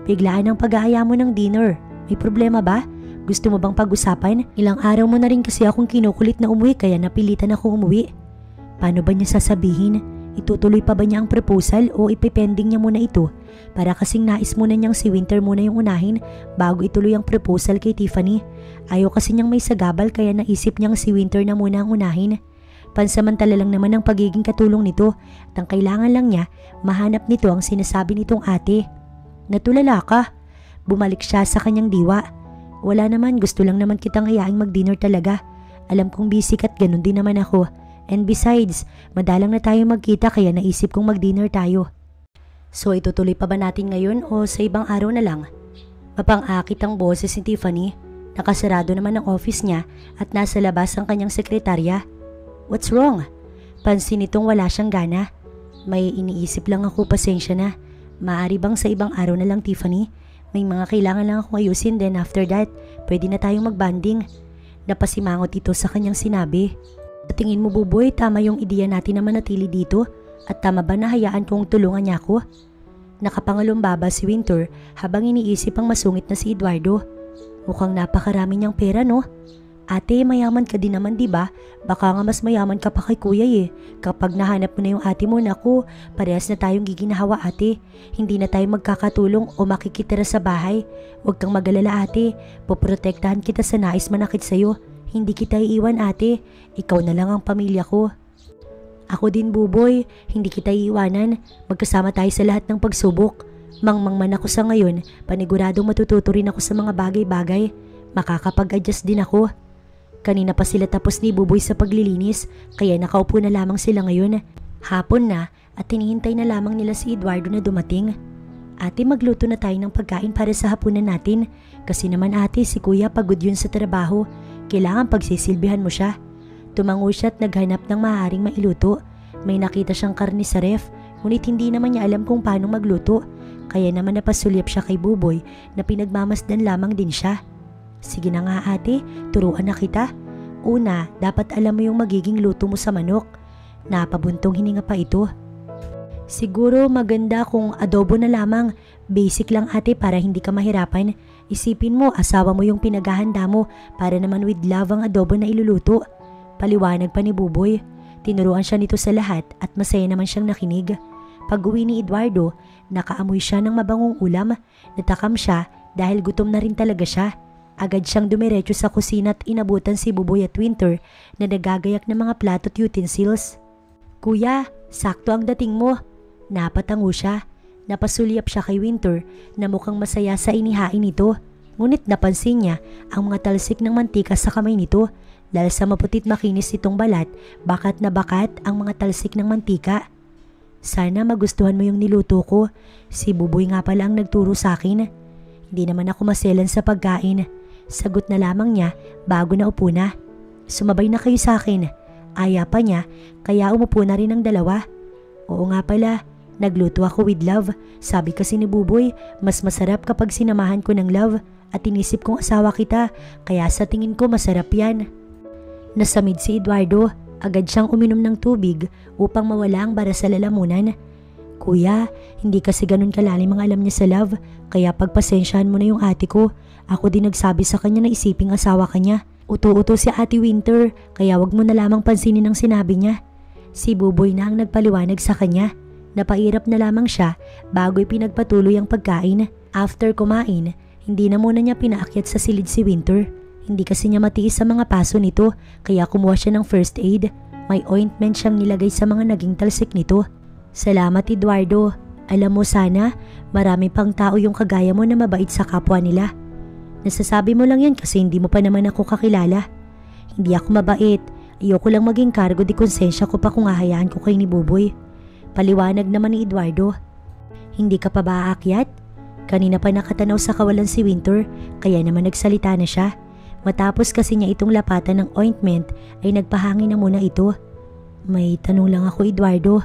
Biglaan ang pag-aaya mo ng dinner. May problema ba? Gusto mo bang pag-usapan? Ilang araw mo na rin kasi akong kinukulit na umuwi kaya napilitan akong umuwi. Paano ba niya sasabihin? Itutuloy pa ba niya ang proposal o ipipending niya muna ito? Para kasing nais muna niyang si Winter muna yung unahin bago ituloy ang proposal kay Tiffany. Ayaw kasi niyang may sagabal kaya naisip niyang si Winter na muna ang unahin. Pansamantala lang naman ang pagiging katulong nito at ang kailangan lang niya mahanap nito ang sinasabi nitong ate. Natulala ka. Bumalik siya sa kanyang diwa. Wala naman, gusto lang naman kitang hayaang mag-dinner talaga. Alam kong busy at ganun din naman ako. And besides, madalang na tayo magkita kaya naisip kong mag-dinner tayo. So itutuloy pa ba natin ngayon o sa ibang araw na lang? Mapang-akit ang boses ni Tiffany. Nakasarado naman ang office niya at nasa labas ang kanyang sekretarya. What's wrong? Pansin nitong wala siyang gana. May iniisip lang ako, pasensya na. Maaari bang sa ibang araw na lang, Tiffany? May mga kailangan lang akong ayusin, then after that, pwede na tayong magbanding. Napasimangot ito sa kanyang sinabi. Sa tingin mo, Buboy, tama yung ideya natin na manatili dito? At tama ba na hayaan kong tulungan niya ako? Nakapangalumbaba si Winter habang iniisip ang masungit na si Eduardo. Mukhang napakarami niyang pera, no? Ate, mayaman ka din naman, diba? Baka nga mas mayaman ka pa kay kuya eh. Kapag nahanap mo na yung ate mo, naku, parehas na tayong giginahawa, ate. Hindi na tayo magkakatulong o makikitira sa bahay. Huwag kang mag-alala, ate. Poprotektahan kita sa nais manakit sa'yo. Hindi kita iiwan, ate. Ikaw na lang ang pamilya ko. Ako din, Buboy. Hindi kita iiwanan. Magkasama tayo sa lahat ng pagsubok. Mangmang man ako sa ngayon, paniguradong matututo rin ako sa mga bagay-bagay. Makakapag-adjust din ako. Kanina pa sila tapos ni Buboy sa paglilinis, kaya nakaupo na lamang sila ngayon. Hapon na at hinihintay na lamang nila si Eduardo na dumating. Ate, magluto na tayo ng pagkain para sa hapunan natin. Kasi naman ate, si kuya pagod yun sa trabaho. Kailangan pagsisilbihan mo siya. Tumango siya at naghanap ng maaaring mailuto. May nakita siyang karne sa ref, ngunit hindi naman niya alam kung paano magluto. Kaya naman napasulyap siya kay Buboy na pinagmamasdan lamang din siya. Sige na nga ate, turuan na kita. Una, dapat alam mo yung magiging luto mo sa manok. Napabuntong hininga pa ito. Siguro maganda kung adobo na lamang. Basic lang ate para hindi ka mahirapan. Isipin mo, asawa mo yung pinaghahanda mo para naman with love ang adobo na iluluto. Paliwanag pa ni Buboy. Tinuruan siya nito sa lahat at masaya naman siyang nakinig. Pag-uwi ni Eduardo, nakaamoy siya ng mabangong ulam. Natakam siya dahil gutom na rin talaga siya. Agad siyang dumiretso sa kusina at inabutan si Buboy at Winter na nagagayak ng mga plato at utensils. Kuya, sakto ang dating mo. Napatango siya. Napasulyap siya kay Winter na mukhang masaya sa inihain nito. Ngunit napansin niya ang mga talsik ng mantika sa kamay nito. Dahil sa maputit makinis itong balat, bakat na bakat ang mga talsik ng mantika. Sana magustuhan mo yung niluto ko. Si Buboy nga pala ang nagturo sa akin. Hindi naman ako maselan sa pagkain. Sagot na lamang niya bago na upo na. Sumabay na kayo sa akin. Aya pa niya, kaya umupo na rin ang dalawa. Oo nga pala, nagluto ako with love. Sabi kasi ni Buboy, mas masarap kapag sinamahan ko ng love. At inisip kong asawa kita, kaya sa tingin ko masarap yan. Nasamid si Eduardo, agad siyang uminom ng tubig upang mawala ang bara sa lalamunan. Kuya, hindi kasi ganun kalalim ang alam niya sa love, kaya pagpasensyahan mo na yung ate ko. Ako din nagsabi sa kanya na isiping asawa ka niya. Uto-uto si Ate Winter, kaya wag mo na lamang pansinin ang sinabi niya. Si Buboy na ang nagpaliwanag sa kanya. Napairap na lamang siya bago ipinagpatuloy ang pagkain. After kumain, hindi na muna niya pinaakyat sa silid si Winter. Hindi kasi niya matiis sa mga paso nito, kaya kumuha siya ng first aid. May ointment siyang nilagay sa mga naging talsik nito. Salamat Eduardo. Alam mo sana, marami pang tao yung kagaya mo na mabait sa kapwa nila. Nasasabi mo lang yan kasi hindi mo pa naman ako kakilala. Hindi ako mabait. Ayoko lang maging kargo di konsensya ko pa kung hahayaan ko kay ni Buboy. Paliwanag naman ni Eduardo. Hindi ka pa ba aakyat? Kanina pa nakatanaw sa kawalan si Winter, kaya naman nagsalita na siya. Matapos kasi niya itong lapatan ng ointment ay nagpahangin na muna ito. May tanong lang ako Eduardo.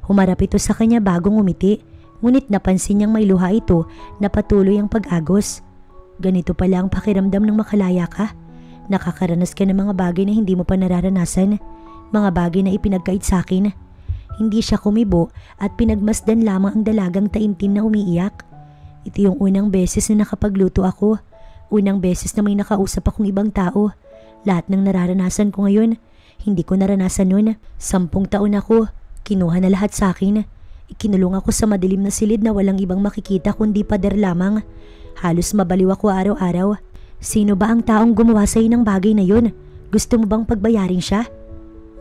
Humarap ito sa kanya bagong umiti, ngunit napansin niyang may luha ito na patuloy ang pag-agos. Ganito pala ang pakiramdam ng makalaya ka. Nakakaranas ka ng mga bagay na hindi mo pa nararanasan, mga bagay na ipinagkait sa akin. Hindi siya kumibo at pinagmasdan lamang ang dalagang taimtim na umiiyak. Ito yung unang beses na nakapagluto ako. Unang beses na may nakausap akong ibang tao. Lahat ng nararanasan ko ngayon, hindi ko naranasan noon. 10 taon ako, kinuha na lahat sa akin. Ikinulong ako sa madilim na silid na walang ibang makikita kundi pader lamang. Halos mabaliw ako araw-araw. Sino ba ang taong gumawa sa'yo ng bagay na yun? Gusto mo bang pagbayarin siya?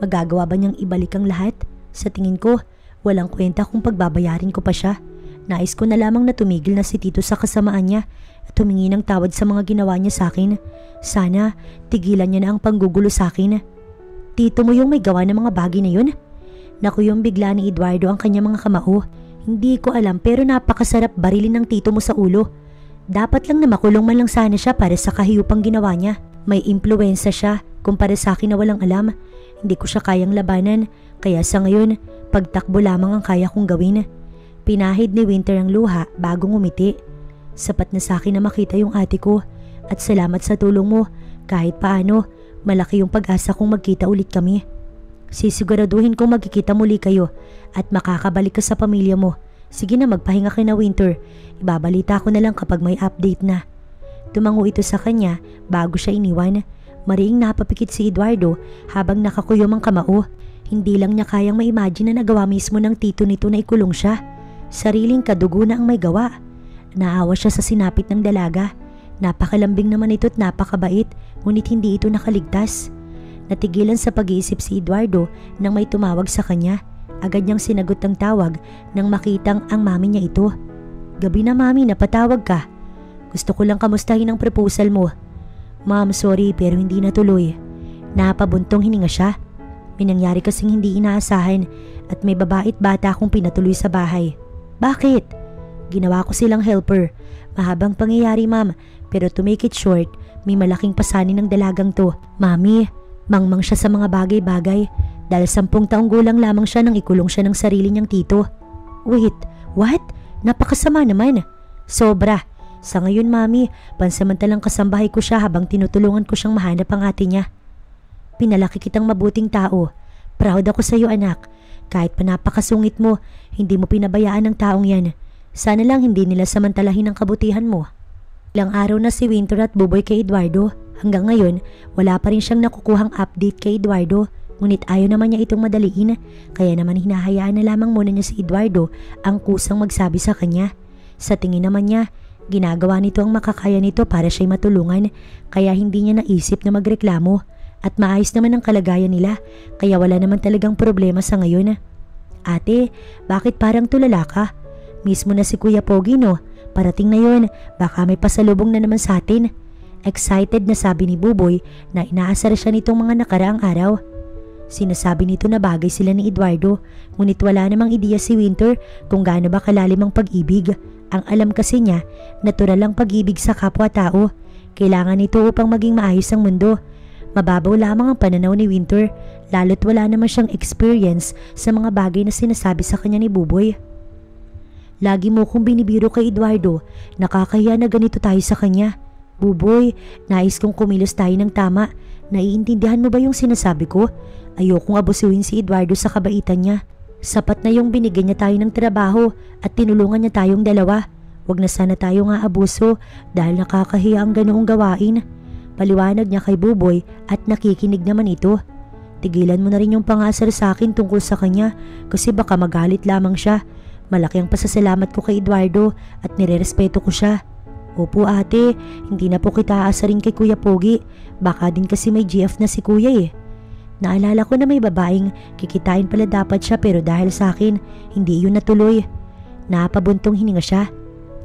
Magagawa ba niyang ibalik ang lahat? Sa tingin ko, walang kwenta kung pagbabayarin ko pa siya. Nais ko na lamang na tumigil na si Tito sa kasamaan niya at humingi ng tawad sa mga ginawa niya sa akin. Sana tigilan niya na ang panggugulo sa akin. Tito mo yung may gawa ng mga bagay na yun? Naku, yung bigla ni Eduardo ang kanya mga kamao. Hindi ko alam pero napakasarap barilin ng tito mo sa ulo. Dapat lang na makulong man lang sana siya para sa kahiyupang ginawa niya. May impluensya siya kumpara sa akin na walang alam. Hindi ko siya kayang labanan, kaya sa ngayon, pagtakbo lamang ang kaya kong gawin. Pinahid ni Winter ang luha bago ngumiti. Sapat na sa akin na makita yung ate ko at salamat sa tulong mo. Kahit paano, malaki yung pag-asa kong magkita ulit kami. Sisiguraduhin kong magkikita muli kayo at makakabalik ka sa pamilya mo. Sige na, magpahinga ka na, Winter. Ibabalita ko na lang kapag may update na. Tumango ito sa kanya bago siya iniwan. Mariing napapikit si Eduardo habang nakakuyom ang kamao. Hindi lang niya kayang ma-imagine na nagawa mismo ng tito nito na ikulong siya. Sariling kadugo na ang may gawa. Naawa siya sa sinapit ng dalaga. Napakalambing naman ito at napakabait, ngunit hindi ito nakaligtas. Natigilan sa pag-iisip si Eduardo nang may tumawag sa kanya. Agad niyang sinagot ang tawag nang makitang ang mami niya ito. Gabi na mami, napatawag ka. Gusto ko lang kamustahin ang proposal mo. Ma'am, sorry pero hindi natuloy. Napabuntong hininga siya. May nangyari kasing hindi inaasahan at may babait bata akong pinatuloy sa bahay. Bakit? Ginawa ko silang helper. Mahabang pangyayari ma'am, pero to make it short, may malaking pasanin ng dalagang to. Mami, mangmang siya sa mga bagay-bagay dahil 10 taong gulang lamang siya nang ikulong siya ng sarili niyang tito. Wait, what? Napakasama naman. Sobra. Sa ngayon mami, pansamantalang kasambahay ko siya habang tinutulungan ko siyang mahanap ang ate niya. Pinalaki kitang mabuting tao. Proud ako sa iyo anak. Kahit pa napakasungit mo, hindi mo pinabayaan ng taong yan. Sana lang hindi nila samantalahin ang kabutihan mo. Ilang araw na si Winter at Buboy kay Eduardo. Hanggang ngayon, wala pa rin siyang nakukuhang update kay Eduardo. Ngunit ayaw naman niya itong madaliin. Kaya naman hinahayaan na lamang muna niya si Eduardo ang kusang magsabi sa kanya. Sa tingin naman niya, ginagawa nito ang makakaya nito para siya'y matulungan. Kaya hindi niya naisip na magreklamo. At maayos naman ang kalagayan nila. Kaya wala naman talagang problema sa ngayon. Ate, bakit parang tulala ka? Mismo na si Kuya Pogi no? Parating na yun, baka may pasalubong na naman sa atin. Excited na sabi ni Buboy na inaasar siya nitong mga nakaraang araw. Sinasabi nito na bagay sila ni Eduardo, ngunit wala namang ideya si Winter kung gaano ba kalalim ang pag-ibig. Ang alam kasi niya, natural ang pag-ibig sa kapwa-tao. Kailangan nito upang maging maayos ang mundo. Mababaw lamang ang pananaw ni Winter, lalo't wala naman siyang experience sa mga bagay na sinasabi sa kanya ni Buboy. Lagi mo kong binibiro kay Eduardo, nakakahiya na ganito tayo sa kanya. Buboy, nais kong kumilos tayo ng tama. Naiintindihan mo ba yung sinasabi ko? Ayokong abusuhin si Eduardo sa kabaitan niya. Sapat na yung binigyan niya tayo ng trabaho at tinulungan niya tayong dalawa. Huwag na sana tayo nga abuso dahil nakakahiya ang ganoong gawain. Paliwanag niya kay Buboy at nakikinig naman ito. Tigilan mo na rin yung pangasar sa akin tungkol sa kanya kasi baka magalit lamang siya. Malaki ang pasasalamat ko kay Eduardo at nirerespeto ko siya. Opo ate, hindi na po kita aasarin kay Kuya Pogi. Baka din kasi may GF na si Kuya eh. Naalala ko na may babaeng kikitain pala dapat siya pero dahil sa akin, hindi yun natuloy. Napabuntong hininga siya.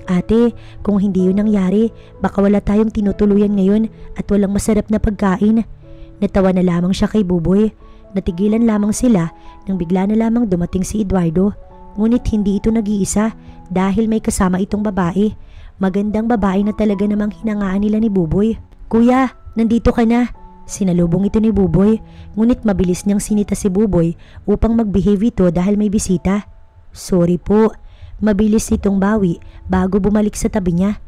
Ate, kung hindi yun nangyari, baka wala tayong tinutuluyan ngayon at walang masarap na pagkain. Natawa na lamang siya kay Buboy. Natigilan lamang sila nang bigla na lamang dumating si Eduardo. Ngunit hindi ito nag-iisa dahil may kasama itong babae. Magandang babae na talaga namang hinangaan nila ni Buboy. Kuya, nandito ka na. Sinalubong ito ni Buboy, ngunit mabilis niyang sinita si Buboy upang mag-behave ito dahil may bisita. Sorry po. Mabilis itong bawi bago bumalik sa tabi niya.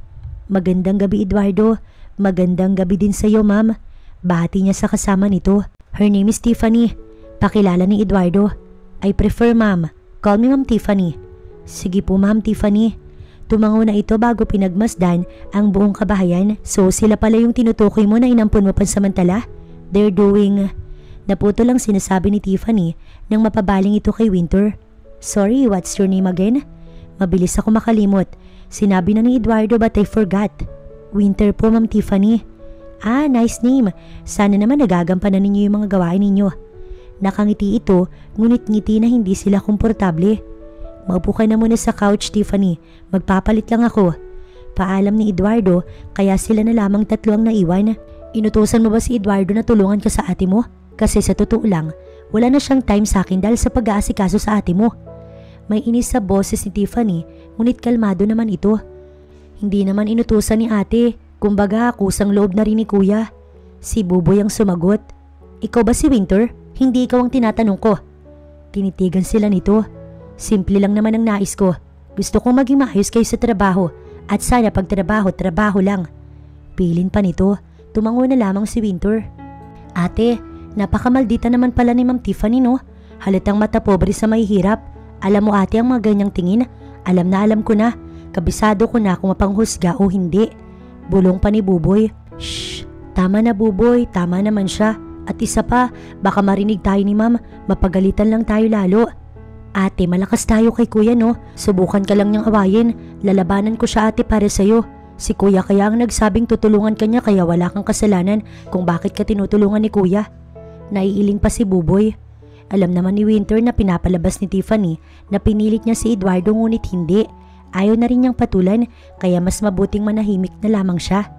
Magandang gabi Eduardo. Magandang gabi din sa iyo ma'am. Bahati niya sa kasama nito. Her name is Tiffany. Pakilala ni Eduardo. I prefer ma'am. Call me Ma'am Tiffany. Sige po Ma'am Tiffany. Tumango na ito bago pinagmasdan ang buong kabahayan. So sila pala yung tinutukoy mo na inampun mo pansamantala? They're doing... Naputo lang sinasabi ni Tiffany nang mapabaling ito kay Winter. Sorry, what's your name again? Mabilis ako makalimot. Sinabi na ni Eduardo but I forgot. Winter po Ma'am Tiffany. Ah, nice name. Sana naman nagagampanan ninyo yung mga gawain ninyo. Nakangiti ito, ngunit ngiti na hindi sila komportable. Maupo ka na muna sa couch, Tiffany. Magpapalit lang ako. Paalam ni Eduardo, kaya sila na lamang tatlo ang naiwan. Inutusan mo ba si Eduardo na tulungan ka sa ate mo? Kasi sa totoo lang, wala na siyang time sa akin dahil sa pag-aasikaso sa ate mo. May inis sa boses ni Tiffany, ngunit kalmado naman ito. Hindi naman inutusan ni ate, kumbaga kusang loob na rin ni kuya. Si Buboy ang sumagot. Ikaw ba si Winter? Hindi ikaw ang tinatanong ko. Tinitigan sila nito. Simple lang naman ang nais ko. Gusto kong maging maayos kayo sa trabaho at sana pag trabaho lang. Pilin pa nito. Tumango na lamang si Winter. Ate, napakamaldita naman pala ni Ma'am Tiffany no? Halatang mata pobre sa mahihirap. Alam mo ate ang mga ganyang tingin. Alam ko na. Kabisado ko na kung mapanghusga o hindi. Bulong pa ni Buboy. Shh, tama na Buboy, tama naman siya. At isa pa, baka marinig tayo ni Ma'am, mapagalitan lang tayo lalo. Ate, malakas tayo kay kuya no. Subukan ka lang niyang awayin. Lalabanan ko siya ate para sa'yo. Si kuya kaya ang nagsabing tutulungan ka niya kaya wala kang kasalanan kung bakit ka tinutulungan ni kuya. Naiiling pa si Buboy. Alam naman ni Winter na pinapalabas ni Tiffany na pinilit niya si Eduardo ngunit hindi. Ayaw na rin niyang patulan kaya mas mabuting manahimik na lamang siya.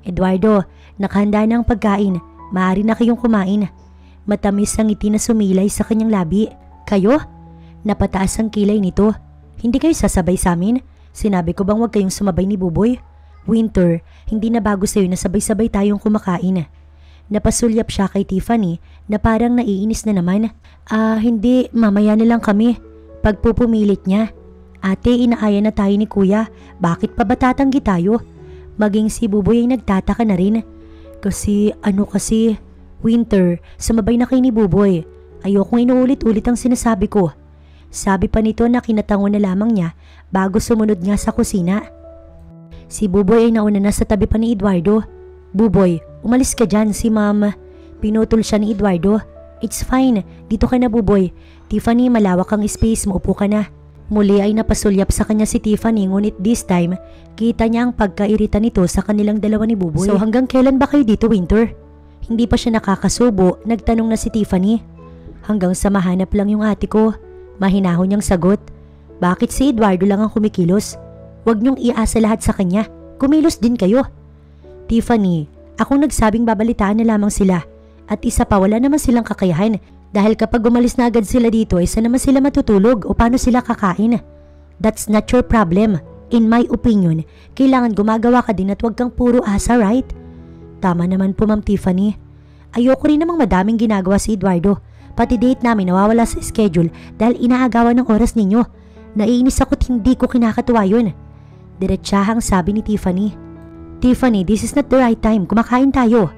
Eduardo, nakahanda na ang pagkain. Maaari na kayong kumain. Matamis ang ngiti na sumilay sa kanyang labi. Kayo? Napataas ang kilay nito. Hindi kayo sasabay sa amin? Sinabi ko bang huwag kayong sumabay ni Buboy? Winter, hindi na bago sa'yo na sabay-sabay tayong kumakain. Napasulyap siya kay Tiffany na parang naiinis na naman. Hindi, mamaya na lang kami. Pagpupumilit niya. Ate, inaaya na tayo ni kuya. Bakit pa ba tatanggi tayo? Maging si Buboy ay nagtataka na rin. Kasi, Winter, sumabay na kay ni Buboy. Ayokong inuulit-ulit ang sinasabi ko. Sabi pa nito na kinatango na lamang niya bago sumunod nga sa kusina. Si Buboy ay nauna na sa tabi pa ni Eduardo. Buboy, umalis ka dyan si Ma'am. Pinutol siya ni Eduardo. It's fine, dito ka na Buboy. Tiffany, malawak ang space, maupo ka na. Muli ay napasulyap sa kanya si Tiffany ngunit this time, kita niya ang pagkairita nito sa kanilang dalawa ni Buboy. So hanggang kailan ba kayo dito Winter? Hindi pa siya nakakasubo, nagtanong na si Tiffany. Hanggang sa mahanap lang yung ate ko. Mahinahon niyang sagot. Bakit si Eduardo lang ang kumikilos? Huwag niyong iasa lahat sa kanya. Kumilos din kayo. Tiffany, akong nagsabing babalitaan na lamang sila. At isa pa wala naman silang kakayahan. Dahil kapag umalis na agad sila dito, isa naman sila matutulog o paano sila kakain? That's not your problem. In my opinion, kailangan gumagawa ka din at huwag kang puro asa, right? Tama naman po Ma'am Tiffany. Ayoko rin namang madaming ginagawa si Eduardo. Pati date namin nawawala sa schedule dahil inaagawan ng oras ninyo. Naiinis ako't hindi ko kinakatuwa yun. Diretsahang sabi ni Tiffany. Tiffany, this is not the right time. Kumakain tayo.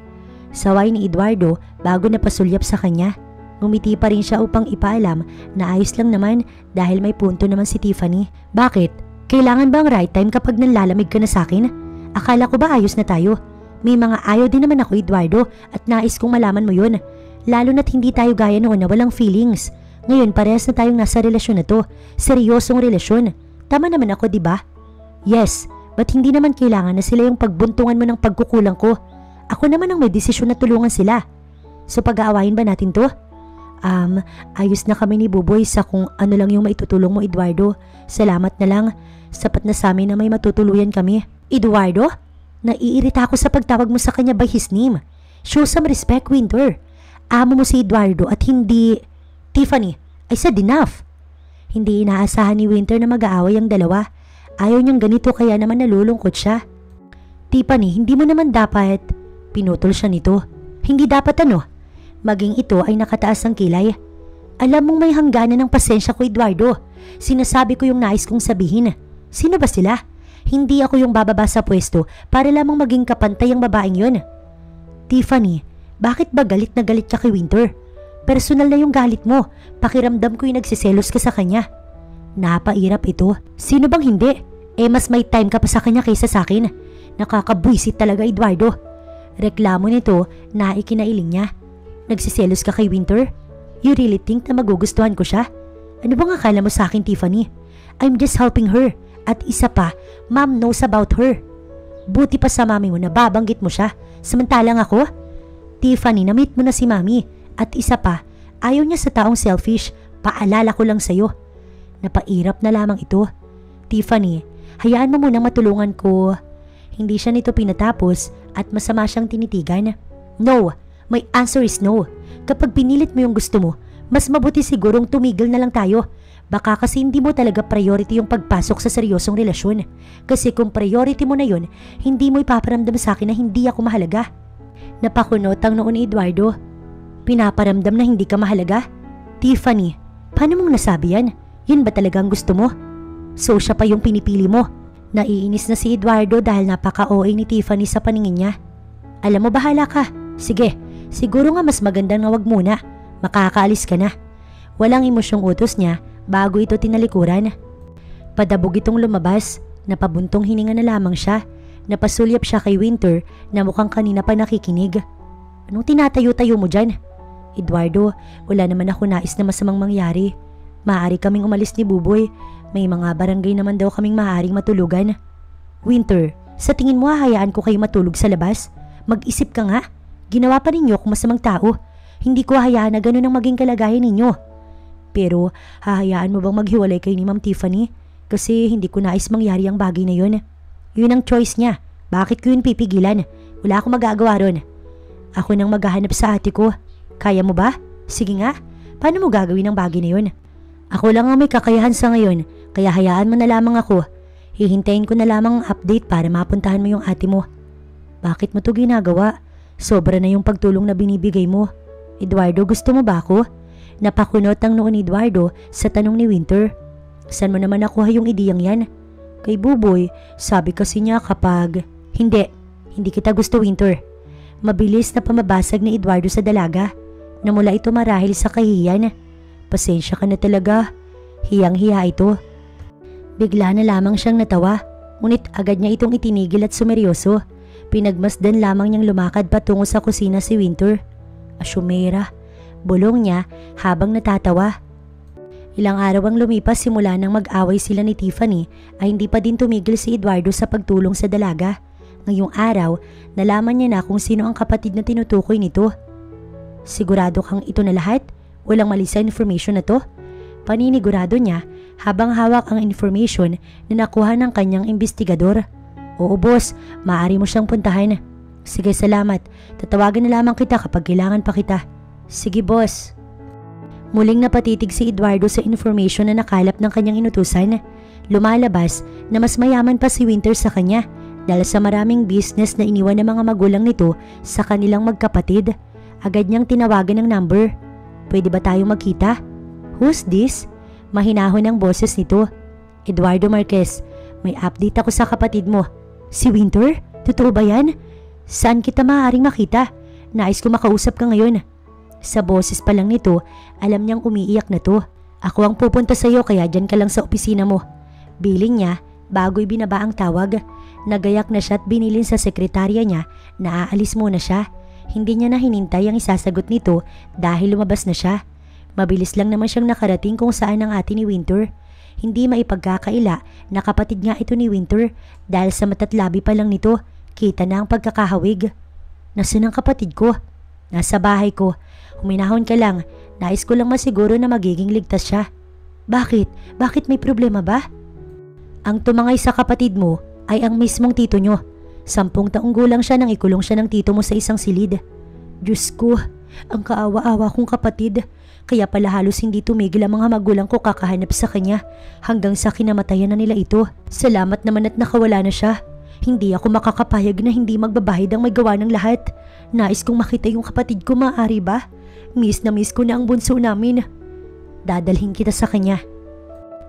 Saway ni Eduardo bago napasulyap sa kanya. Ngumiti pa rin siya upang ipaalam na ayos lang naman dahil may punto naman si Tiffany. Bakit? Kailangan ba ang right time kapag nanlalamig ka na sa akin? Akala ko ba ayos na tayo? May mga ayaw din naman ako Eduardo at nais kong malaman mo yun. Lalo na't hindi tayo gaya noon na walang feelings. Ngayon parehas na tayong nasa relasyon na to. Seryosong relasyon. Tama naman ako diba? Yes, but hindi naman kailangan na sila yung pagbuntungan mo ng pagkukulang ko. Ako naman ang may desisyon na tulungan sila. So pag-aawayin ba natin to? Ayos na kami ni Buboy sa kung ano lang yung maitutulong mo Eduardo. Salamat na lang. Sapat na sa amin na may matutuluyan kami. Eduardo? Naiirita ako sa pagtawag mo sa kanya by his name. Show some respect, Winter. Amo mo si Eduardo at hindi... Tiffany, I said enough. Hindi inaasahan ni Winter na mag-aaway ang dalawa. Ayaw niyang ganito kaya naman nalulungkot siya. Tiffany, hindi mo naman dapat... Pinutol siya nito. Hindi dapat ano? Maging ito ay nakataas ang kilay. Alam mong may hangganan ng pasensya ko Eduardo. Sinasabi ko yung nais kong sabihin. Sino ba sila? Hindi ako yung bababa sa pwesto para lamang maging kapantay ang babaeng yun. Tiffany, bakit ba galit na galit ka kay Winter? Personal na yung galit mo. Pakiramdam ko yung nagsiselos ka sa kanya. Napairap ito. Sino bang hindi? Mas may time ka pa sa kanya kaysa sa akin. Nakakabwisit talaga Eduardo. Reklamo nito na ikinailing niya. Nagsiselos ka kay Winter? You really think na magugustuhan ko siya? Ano bang akala mo sa akin, Tiffany? I'm just helping her. At isa pa, Mom knows about her. Buti pa sa mami mo na babanggit mo siya. Samantalang ako? Tiffany, na-meet mo na si mami. At isa pa, ayaw niya sa taong selfish. Paalala ko lang sa'yo. Napairap na lamang ito. Tiffany, hayaan mo munang matulungan ko. Hindi siya nito pinatapos at masama siyang tinitigan. No. My answer is no. Kapag pinilit mo yung gusto mo, mas mabuti sigurong tumigil na lang tayo. Baka kasi hindi mo talaga priority yung pagpasok sa seryosong relasyon. Kasi kung priority mo na yun, hindi mo ipaparamdam sa akin na hindi ako mahalaga. Napakunot ang noon ni Eduardo. Pinaparamdam na hindi ka mahalaga? Tiffany, paano mong nasabi yan? Yun ba talagang gusto mo? So siya pa yung pinipili mo? Naiinis na si Eduardo dahil napaka-OA ni Tiffany sa paningin niya. Alam mo, bahala ka. Sige, siguro nga mas maganda na wag muna. Makakaalis ka na. Walang emosyong utos niya bago ito tinalikuran. Padabog itong lumabas. Napabuntong hininga na lamang siya. Napasulyap siya kay Winter na mukhang kanina pa nakikinig. Anong tinatayo-tayo mo dyan? Eduardo, wala naman ako nais na masamang mangyari. Maaari kaming umalis ni Buboy. May mga barangay naman daw kaming maaaring matulugan. Winter, sa tingin mo hahayaan ko kayo matulog sa labas? Mag-isip ka nga. Ginawa pa ninyo kung masamang tao. Hindi ko hahayaan na ganun ang maging kalagayan ninyo. Pero hahayaan mo bang maghiwalay kayo ni Ma'am Tiffany? Kasi hindi ko nais mangyari ang bagay na yun. Yun ang choice niya. Bakit ko yun pipigilan? Wala akong magagawa ron. Ako nang maghahanap sa ate ko. Kaya mo ba? Sige nga. Paano mo gagawin ang bagay na yun? Ako lang ang may kakayahan sa ngayon. Kaya hayaan mo na lamang ako. Hihintayin ko na lamang ang update para mapuntahan mo yung ate mo. Bakit mo to ginagawa? Sobra na yung pagtulong na binibigay mo. Eduardo, gusto mo ba ako? Napakunot ang noon ni Eduardo sa tanong ni Winter. Saan mo naman nakuha yung ideyang yan? Kay Buboy, sabi kasi niya kapag... Hindi kita gusto, Winter. Mabilis na pamabasag ni Eduardo sa dalaga. Namula ito marahil sa kahihiyan. Pasensya ka na talaga. Hiyang-hiya ito. Bigla na lamang siyang natawa. Ngunit agad niya itong itinigil at sumeryoso. Pinagmasdan lamang niyang lumakad patungo sa kusina si Winter. Asyumera. Bulong niya habang natatawa. Ilang araw ang lumipas simula nang mag-away sila ni Tiffany ay hindi pa din tumigil si Eduardo sa pagtulong sa dalaga. Ngayong araw, nalaman niya na kung sino ang kapatid na tinutukoy nito. Sigurado kang ito na lahat? Walang mali sa information na to? Paninigurado niya habang hawak ang information na nakuha ng kanyang investigador. Oo boss, maaari mo siyang puntahan. Sige, salamat. Tatawagan na lamang kita kapag kailangan pa kita. Sige boss. Muling napatitig si Eduardo sa information na nakalap ng kanyang inutusan. Lumalabas na mas mayaman pa si Winter sa kanya dahil sa maraming business na iniwan ng mga magulang nito sa kanilang magkapatid. Agad niyang tinawagan ng number. Pwede ba tayong magkita? Who's this? Mahinahon ang boses nito. Eduardo Marquez, may update ako sa kapatid mo. Si Winter? Totoo ba yan? Saan kita maaaring makita? Nais ko makausap ka ngayon. Sa boses pa lang nito, alam niyang umiiyak na to. Ako ang pupunta sa iyo kaya dyan ka lang sa opisina mo. Biling niya bago'y binaba ang tawag. Nagayak na siya at binilin sa sekretarya niya na aalis muna siya. Hindi niya na hinintay ang isasagot nito dahil lumabas na siya. Mabilis lang naman siyang nakarating kung saan ang ate ni Winter. Hindi maipagkakaila na kapatid nga ito ni Winter dahil sa matatlabi pa lang nito, kita na ang pagkakahawig. Nasaan ang kapatid ko? Nasa bahay ko. Huminahon ka lang. Nais ko lang masiguro na magiging ligtas siya. Bakit? Bakit may problema ba? Ang tumangay sa kapatid mo ay ang mismong tito nyo. 10 taong gulang siya nang ikulong siya ng tito mo sa isang silid. Diyos ko, ang kaawa-awa kong kapatid. Kaya pala halos hindi tumigil ang mga magulang ko kakahanap sa kanya hanggang sa kinamatayan na nila ito. Salamat naman at nakawala na siya. Hindi ako makakapayag na hindi magbabahid ang may gawa ng lahat. Nais kong makita yung kapatid ko, maaari ba? Miss na miss ko na ang bunso namin. Dadalhin kita sa kanya.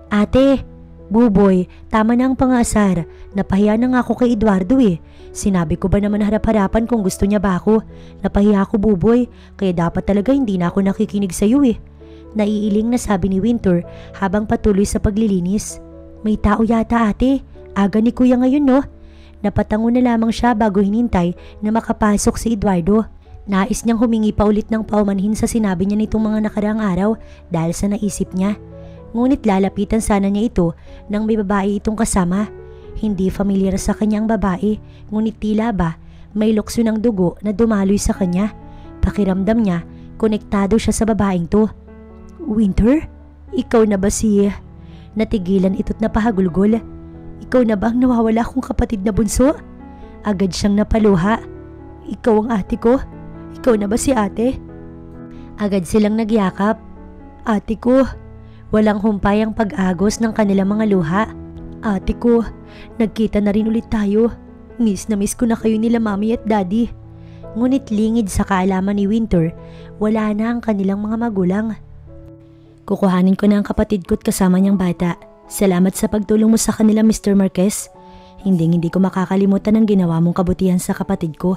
Ate, Buboy, tama na ang pangasar. Napahiya na nga ako kay Eduardo eh. Sinabi ko ba naman harap-harapan kung gusto niya ba ako? Napahiya ako, Buboy, kaya dapat talaga hindi na ako nakikinig sa iyo eh. Naiiling na sabi ni Winter habang patuloy sa paglilinis. May tao yata ate. Aga ni kuya ngayon no? Napatango na lamang siya bago hinintay na makapasok si Eduardo. Nais niyang humingi pa ulit ng paumanhin sa sinabi niya nitong mga nakaraang araw dahil sa naisip niya. Ngunit lalapitan sana niya ito nang may babae itong kasama. Hindi familiar sa kanya ang babae, ngunit tila ba may lukso ng dugo na dumaloy sa kanya. Pakiramdam niya, konektado siya sa babaeng to. Winter? Ikaw na ba si... Natigilan ito't napahagulgol. Ikaw na ba ang nawawala kong kapatid na bunso? Agad siyang napaluha. Ikaw ang ate ko? Ikaw na ba si ate? Agad silang nagyakap. Ate ko. Walang humpay ang pag-agos ng kanilang mga luha. Ate ko, nagkita na rin ulit tayo. Miss na miss ko na kayo nila mami at daddy. Ngunit lingid sa kaalaman ni Winter, wala na ang kanilang mga magulang. Kukuhanin ko na ang kapatid ko't kasama niyang bata. Salamat sa pagtulong mo sa kanila, Mr. Marquez. Hindi ko makakalimutan ang ginawa mong kabutihan sa kapatid ko.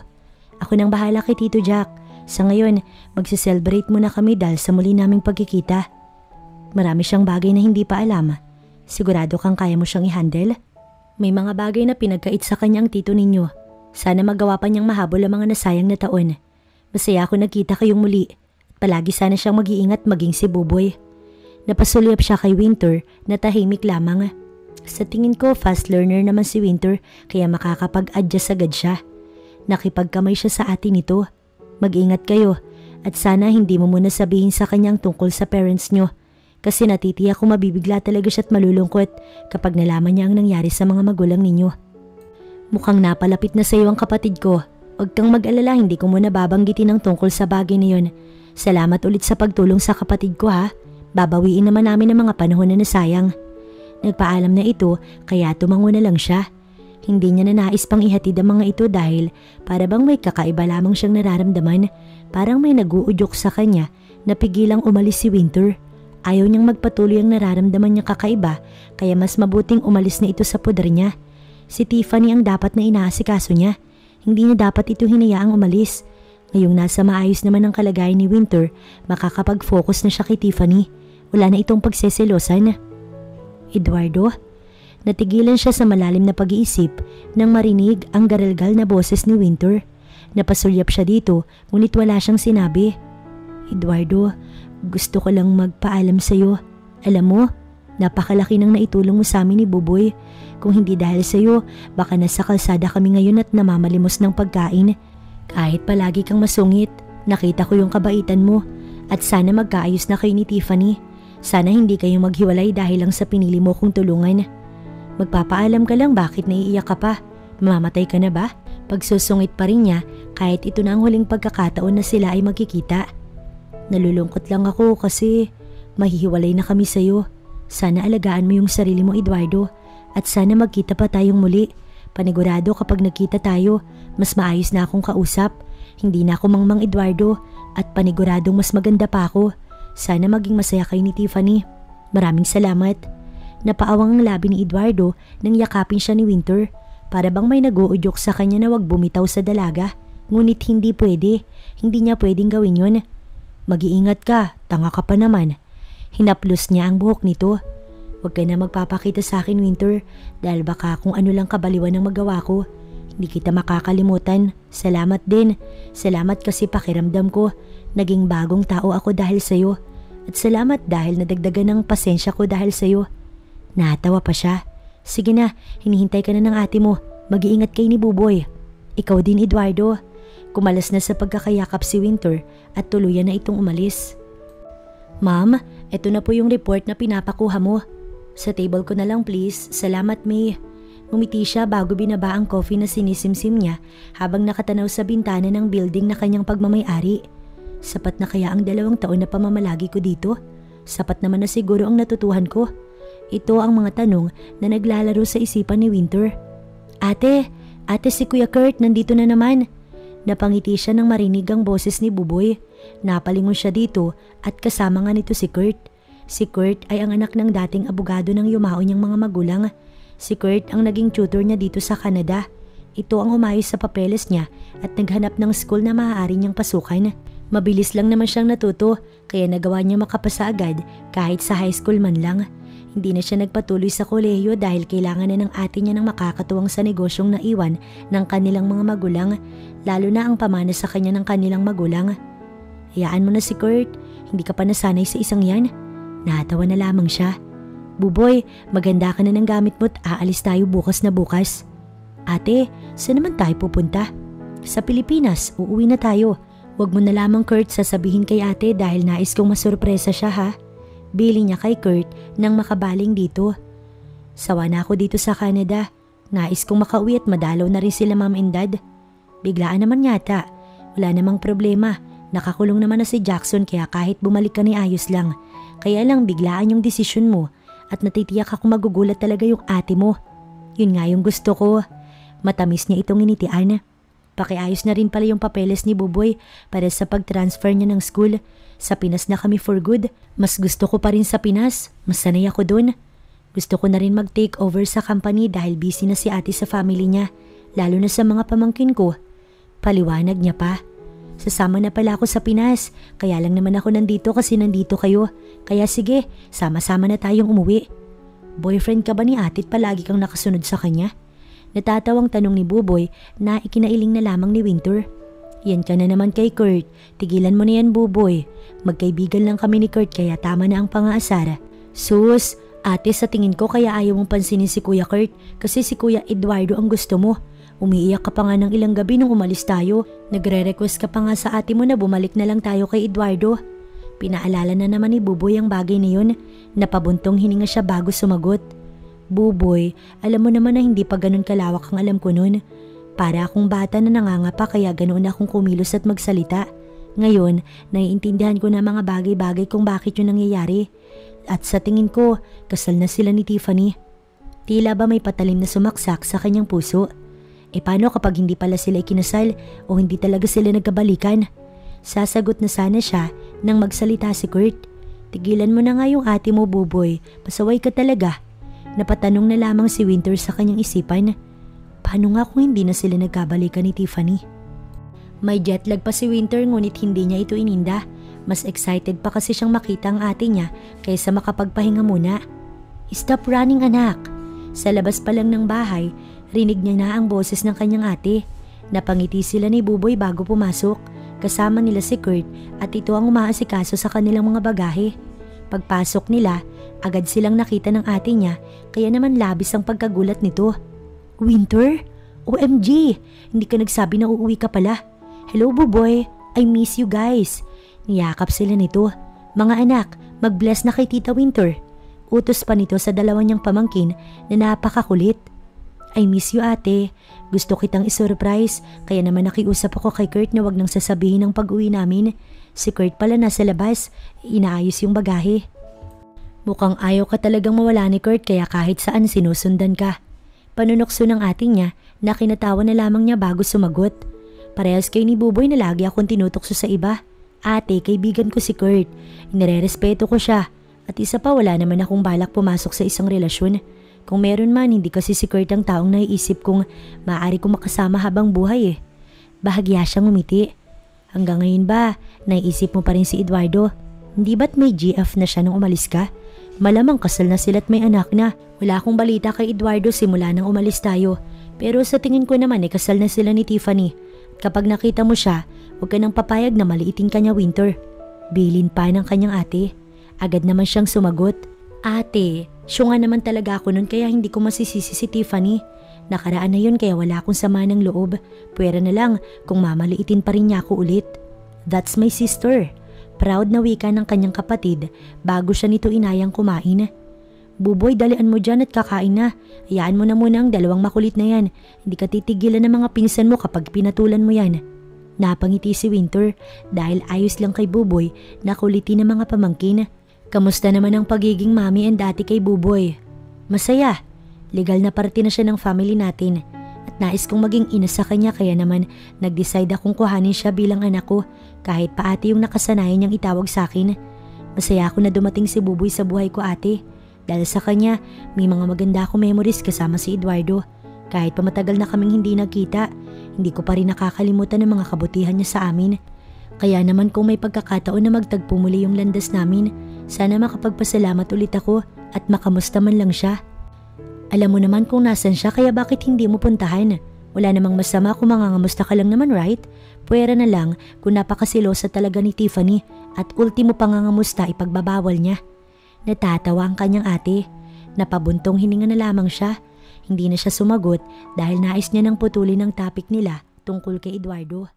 Ako nang bahala kay Tito Jack. Sa ngayon, magse-celebrate muna kami dahil sa muli naming pagkikita. Marami siyang bagay na hindi pa alam. Sigurado kang kaya mo siyang i-handle? May mga bagay na pinagkait sa kanya ang tito ninyo. Sana magawa pa niyang mahabol ang mga nasayang na taon. Masaya ako nagkita kayong muli. Palagi sana siyang mag-iingat maging si Buboy. Napasulyap siya kay Winter na tahimik lamang. Sa tingin ko, fast learner naman si Winter kaya makakapag-adjust agad siya. Nakipagkamay siya sa atin nito. Mag-ingat kayo at sana hindi mo muna sabihin sa kanyang tungkol sa parents nyo kasi natitiyak ko mabibigla talaga siya at malulungkot kapag nalaman niya ang nangyari sa mga magulang ninyo. Mukhang napalapit na sa iyo ang kapatid ko. Huwag kang mag-alala, hindi ko muna babanggitin ang tungkol sa bagay na yun. Salamat ulit sa pagtulong sa kapatid ko ha. Babawiin naman namin ang mga panahon na nasayang. Nagpaalam na ito kaya tumango na lang siya. Hindi niya na nais pang ihatid ang mga ito dahil para bang may kakaiba lamang siyang nararamdaman. Parang may nag-uudyok sa kanya na pigilang umalis si Winter. Ayaw niyang magpatuloy ang nararamdaman niya kakaiba kaya mas mabuting umalis na ito sa puder niya. Si Tiffany ang dapat na inaasikaso niya. Hindi niya dapat ito hinayaang umalis. Ngayong nasa maayos naman ang kalagayan ni Winter, makakapag-focus na siya kay Tiffany. Wala na itong pagseselosan. Eduardo? Natigilan siya sa malalim na pag-iisip nang marinig ang garalgal na boses ni Winter. Napasulyap siya dito ngunit wala siyang sinabi. Eduardo, gusto ko lang magpaalam sa iyo. Alam mo, napakalaki nang naitulong mo sa amin ni Buboy. Kung hindi dahil sa iyo, baka nasa kalsada kami ngayon at namamalimos ng pagkain. Kahit palagi kang masungit, nakita ko yung kabaitan mo at sana magkaayos na kayo ni Tiffany. Sana hindi kayo maghiwalay dahil lang sa pinili mo kong tulungan. Magpapaalam ka lang bakit naiiyak ka pa? Mamamatay ka na ba? Pagsusungit pa rin niya kahit ito na ang huling pagkakataon na sila ay magkikita. Nalulungkot lang ako kasi mahihiwalay na kami sa'yo. Sana alagaan mo yung sarili mo, Eduardo. At sana magkita pa tayong muli. Panigurado kapag nagkita tayo, mas maayos na akong kausap. Hindi na ako mangmang Eduardo at paniguradong mas maganda pa ako. Sana maging masaya kayo ni Tiffany. Maraming salamat. Napaawang ang labi ni Eduardo nang yakapin siya ni Winter. Para bang may nag-uudyok sa kanya na wag bumitaw sa dalaga. Ngunit hindi pwede. Hindi niya pwedeng gawin yun. Mag-iingat ka, tanga ka pa naman. Hinaplos niya ang buhok nito. Huwag ka na magpapakita sa akin, Winter, dahil baka kung ano lang kabaliwan ang magawa ko. Hindi kita makakalimutan. Salamat din. Salamat kasi pakiramdam ko. Naging bagong tao ako dahil sa'yo. At salamat dahil nadagdagan ng pasensya ko dahil sa'yo. Natawa pa siya. Sige na, hinihintay ka na ng ate mo. Mag-iingat kay ni Buboy. Ikaw din, Eduardo. Kumalas na sa pagkakayakap si Winter at tuluyan na itong umalis. Ma'am, eto na po yung report na pinapakuha mo. Sa table ko na lang please. Salamat, May. Ngumiti siya bago binaba ang coffee na sinisimsim niya habang nakatanaw sa bintana ng building na kanyang pagmamay-ari. Sapat na kaya ang 2 taon na pamamalagi ko dito? Sapat naman na siguro ang natutuhan ko. Ito ang mga tanong na naglalaro sa isipan ni Winter. Ate si Kuya Kurt nandito na naman. Napangiti siya nang marinig ang boses ni Buboy. Napalingon siya dito at kasama nga nito si Kurt. Si Kurt ay ang anak ng dating abogado ng yumao niyang mga magulang. Si Kurt ang naging tutor niya dito sa Canada. Ito ang umayos sa papeles niya at naghanap ng school na maaari niyang pasukan. Mabilis lang naman siyang natuto kaya nagawa niya makapasa agad kahit sa high school man lang. Hindi na siya nagpatuloy sa kolehiyo dahil kailangan na ng ate niya ng makakatuwang sa negosyong naiwan ng kanilang mga magulang, lalo na ang pamana sa kanya ng kanilang magulang. Hayaan mo na si Kurt, hindi ka pa nasanay sa isang yan. Natawa na lamang siya. Buboy, maganda ka na ng gamit mo at aalis tayo bukas na bukas. Ate, saan naman tayo pupunta? Sa Pilipinas, uuwi na tayo. Huwag mo na lamang Kurt sasabihin kay ate dahil nais kong masurpresa siya ha. Bili niya kay Kurt nang makabaling dito. Sawa na ako dito sa Canada. Nais kong makauwi at madalaw na rin sila mom and dad. Biglaan naman yata. Wala namang problema. Nakakulong naman na si Jackson kaya kahit bumalik ka ni ayos lang. Kaya lang biglaan yung desisyon mo. At natitiyak ako magugulat talaga yung ate mo. Yun nga yung gusto ko. Matamis niya itong initian. Pakiayos na rin pala yung papeles ni Buboy para sa pag-transfer niya ng school. Sa Pinas na kami for good. Mas gusto ko pa rin sa Pinas. Mas sanay ako dun. Gusto ko na rin mag-take over sa company dahil busy na si ate sa family niya. Lalo na sa mga pamangkin ko. Paliwanag niya pa. Sasama na pala ako sa Pinas. Kaya lang naman ako nandito kasi nandito kayo. Kaya sige, sama-sama na tayong umuwi. Boyfriend ka ba ni ate at palagi kang nakasunod sa kanya? Natatawang tanong ni Buboy na ikinailing na lamang ni Winter. Yan ka na naman kay Kurt. Tigilan mo na yan, Buboy. Magkaibigan lang kami ni Kurt kaya tama na ang pang-aasara. Sus, ate, sa tingin ko kaya ayaw mong pansinin si Kuya Kurt kasi si Kuya Eduardo ang gusto mo. Umiiyak ka pa nga ng ilang gabi nung umalis tayo. Nagre-request ka pa nga sa ate mo na bumalik na lang tayo kay Eduardo. Pinaalala na naman ni Buboy ang bagay na yun. Napabuntong hininga siya bago sumagot. Buboy, alam mo naman na hindi pa ganun kalawak ang alam ko nun. Para akong bata na nangangapa kaya ganoon akong kumilos at magsalita. Ngayon, naiintindihan ko na mga bagay-bagay kung bakit yun nangyayari. At sa tingin ko, kasal na sila ni Tiffany. Tila ba may patalim na sumaksak sa kanyang puso? E paano kapag hindi pala sila ikinasal o hindi talaga sila nagkabalikan? Sasagot na sana siya nang magsalita si Kurt. Tigilan mo na nga yung ate mo, Buboy. Pasaway ka talaga. Napatanong na lamang si Winter sa kanyang isipan. Paano nga kung hindi na sila nagkabalikan ni Tiffany? May jetlag pa si Winter ngunit hindi niya ito ininda. Mas excited pa kasi siyang makita ang ate niya kaysa makapagpahinga muna. Stop running, anak. Sa labas pa lang ng bahay, rinig niya na ang boses ng kanyang ate. Napangiti sila ni Buboy bago pumasok. Kasama nila si Kurt at ito ang umaasikaso sa kanilang mga bagahe. Pagpasok nila, agad silang nakita ng ate niya kaya naman labis ang pagkagulat nito. Winter? OMG! Hindi ka nagsabi na uuwi ka pala. Hello, Buboy. I miss you guys. Niyakap sila nito. Mga anak, mag-bless na kay Tita Winter. Utos pa nito sa dalawa niyang pamangkin na napakakulit. I miss you, ate. Gusto kitang isurprise kaya naman nakiusap ako kay Kurt na wag nang sasabihin ang pag-uwi namin. Si Kurt pala nasa labas, inaayos yung bagahe. Mukhang ayaw ka talagang mawala ni Kurt kaya kahit saan sinusundan ka. Panunokso ng ate niya na kinatawa na lamang niya bago sumagot. Parehas kayo ni Buboy na lagi akong tinutokso sa iba. Ate, kaibigan ko si Kurt. Inirerespeto ko siya. At isa pa, wala naman akong balak pumasok sa isang relasyon. Kung meron man, hindi kasi si Kurt ang taong naiisip kong maaari kong makasama habang buhay eh. Bahagya siyang umiti. Hanggang ngayon ba, naiisip mo pa rin si Eduardo? Hindi ba't may GF na siya nung umalis ka? Malamang kasal na sila at may anak na. Wala akong balita kay Eduardo simula nang umalis tayo. Pero sa tingin ko naman kasal na sila ni Tiffany. At kapag nakita mo siya, huwag ka nang papayag na maliitin ka niya, Winter. Bilin pa ng kanyang ate. Agad naman siyang sumagot. Ate, siya nga naman talaga ako nun kaya hindi ko masisisi si Tiffany. Nakaraan na yun kaya wala akong sama ng loob. Pwera na lang kung mamaliitin pa rin niya ako ulit. That's my sister. Proud na wika ng kanyang kapatid bago siya nito inayang kumain. Buboy, dalian mo dyan at kakain na. Hayaan mo na muna ang dalawang makulit na yan. Hindi ka titigilan ng mga pinsan mo kapag pinatulan mo yan. Napangiti si Winter dahil ayos lang kay Buboy na kulitin ng mga pamangkin. Kamusta naman ang pagiging mami and daddy kay Buboy? Masaya. Legal na parte na siya ng family natin. At nais kong maging ina sa kanya kaya naman nag-decide akong kuhanin siya bilang anak ko kahit pa ate yung nakasanayan niyang itawag sa akin. Masaya ako na dumating si Buboy sa buhay ko, ate. Dahil sa kanya, may mga maganda akong memories kasama si Eduardo. Kahit pa matagal na kaming hindi nagkita, hindi ko pa rin nakakalimutan ang mga kabutihan niya sa amin. Kaya naman kung may pagkakataon na magtagpo muli yung landas namin, sana makapagpasalamat ulit ako at makamusta man lang siya. Alam mo naman kung nasan siya kaya bakit hindi mo puntahan? Wala namang masama kung mangangamusta ka lang naman, right? Pwera na lang kung napakasilosa talaga ni Tiffany at ultimo pangangamusta ipagbabawal niya. Natatawa ang kanyang ate. Napabuntong hininga na lamang siya. Hindi na siya sumagot dahil nais niya nang putulin ang topic nila tungkol kay Eduardo.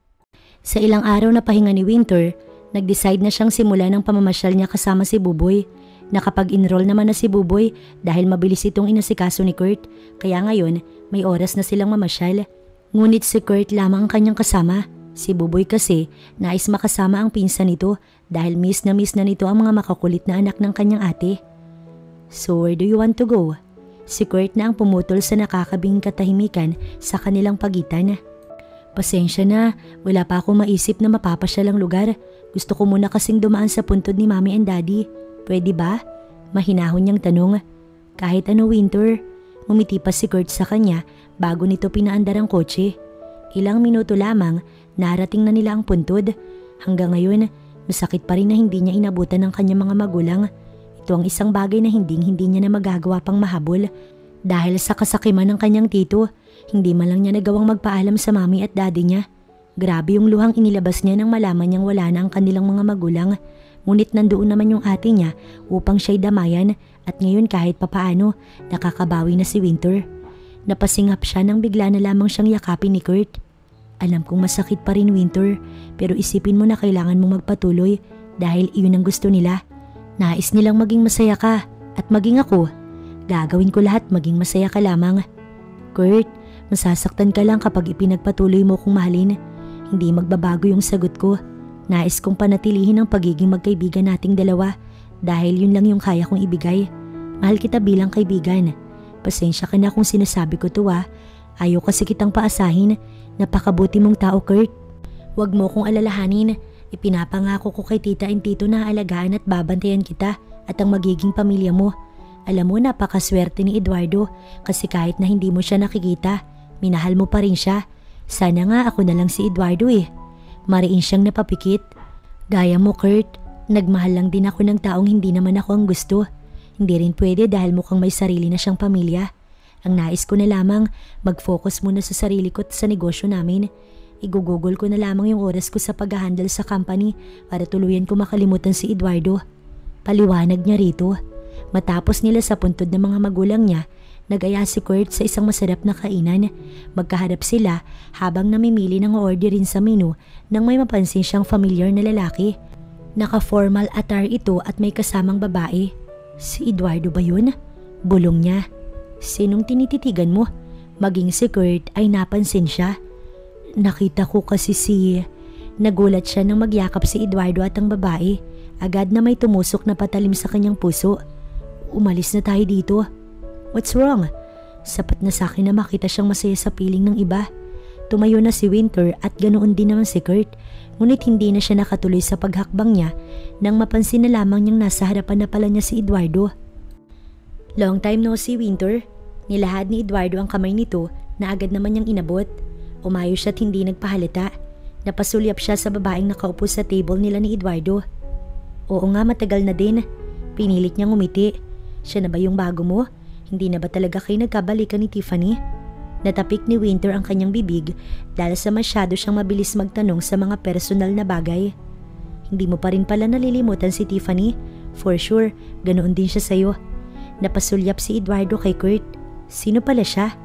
Sa ilang araw na pahinga ni Winter, nag-decide na siyang simulan ang pamamasyal niya kasama si Buboy. Nakapag-enroll naman na si Buboy dahil mabilis itong inasikaso ni Kurt, kaya ngayon may oras na silang mamasyal. Ngunit si Kurt lamang ang kanyang kasama. Si Buboy kasi nais makasama ang pinsan nito dahil miss na nito ang mga makakulit na anak ng kanyang ate. So where do you want to go? Si Kurt na ang pumutol sa nakakabing katahimikan sa kanilang pagitan. Pasensya na, wala pa akong maisip na mapapasyalang lugar. Gusto ko muna kasing dumaan sa puntod ni Mommy and Daddy. Pwede ba? Mahinahon niyang tanong. Kahit ano, Winter. Ngumiti pa si Kurt sa kanya bago nito pinaandar ang kotse. Ilang minuto lamang, narating na nila ang puntod. Hanggang ngayon, masakit pa rin na hindi niya inabutan ng kanyang mga magulang. Ito ang isang bagay na hindi niya na magagawa pang mahabol. Dahil sa kasakiman ng kanyang tito, hindi man lang niya nagawang magpaalam sa Mommy at Daddy niya. Grabe yung luhang inilabas niya nang malaman niyang wala na ang kanilang mga magulang. Ngunit nandoon naman yung ate niya upang siya'y damayan at ngayon kahit papaano nakakabawi na si Winter. Napasingap siya nang bigla na lamang siyang yakapin ni Kurt. Alam kong masakit pa rin, Winter, pero isipin mo na kailangan mong magpatuloy dahil iyon ang gusto nila. Nais nilang maging masaya ka at maging ako. Gagawin ko lahat maging masaya ka lamang. Kurt, masasaktan ka lang kapag ipinagpatuloy mo kong mahalin. Hindi magbabago yung sagot ko. Nais kong panatilihin ang pagiging magkaibigan nating dalawa dahil yun lang yung kaya kong ibigay. Mahal kita bilang kaibigan. Pasensya ka na kung sinasabi ko to Ayaw kasi kitang paasahin. Napakabuti mong tao, Kurt. Huwag mo kong alalahanin. Ipinapangako ko kay tita and tito na alagaan at babantayan kita at ang magiging pamilya mo. Alam mo, napakaswerte ni Eduardo kasi kahit na hindi mo siya nakikita, minahal mo pa rin siya. Sana nga ako na lang si Eduardo Mariin siyang napapikit. Gaya mo, Kurt, nagmahal lang din ako ng taong hindi naman ako ang gusto. Hindi rin pwede dahil mukhang may sarili na siyang pamilya. Ang nais ko na lamang, mag-focus muna sa sarili ko at sa negosyo namin. Igugugol ko na lamang yung oras ko sa pag-handle sa company para tuluyan ko makalimutan si Eduardo. Paliwanag niya rito. Matapos nila sa puntod ng mga magulang niya, nag-aya si Kurt sa isang masarap na kainan. Magkaharap sila habang namimili ng orderin sa menu nang may mapansin siyang familiar na lalaki. Naka-formal attire ito at may kasamang babae. Si Eduardo ba yun? Bulong niya. Sinong tinititigan mo? Maging si Kurt ay napansin siya. Nakita ko kasi Nagulat siya nang magyakap si Eduardo at ang babae. Agad na may tumusok na patalim sa kanyang puso. Umalis na tayo dito. What's wrong? Sapat na sa akin na makita siyang masaya sa piling ng iba. Tumayo na si Winter at ganoon din naman si Kurt. Ngunit hindi na siya nakatuloy sa paghakbang niya nang mapansin na lamang niyang nasa harapan na pala niya si Eduardo. Long time no see, Winter. Nilahad ni Eduardo ang kamay nito na agad naman niyang inabot. Umayo siya at hindi nagpahalata. Napasulyap siya sa babaeng nakaupo sa table nila ni Eduardo. Oo nga, matagal na din. Pinilit niyang umiti. Siya na ba yung bago mo? Hindi na ba talaga kayo nagkabalikan ni Tiffany? Natapik ni Winter ang kanyang bibig dahil sa masyado siyang mabilis magtanong sa mga personal na bagay. Hindi mo pa rin pala nalilimutan si Tiffany? For sure, ganoon din siya sa'yo. Napasulyap si Eduardo kay Kurt. Sino pala siya?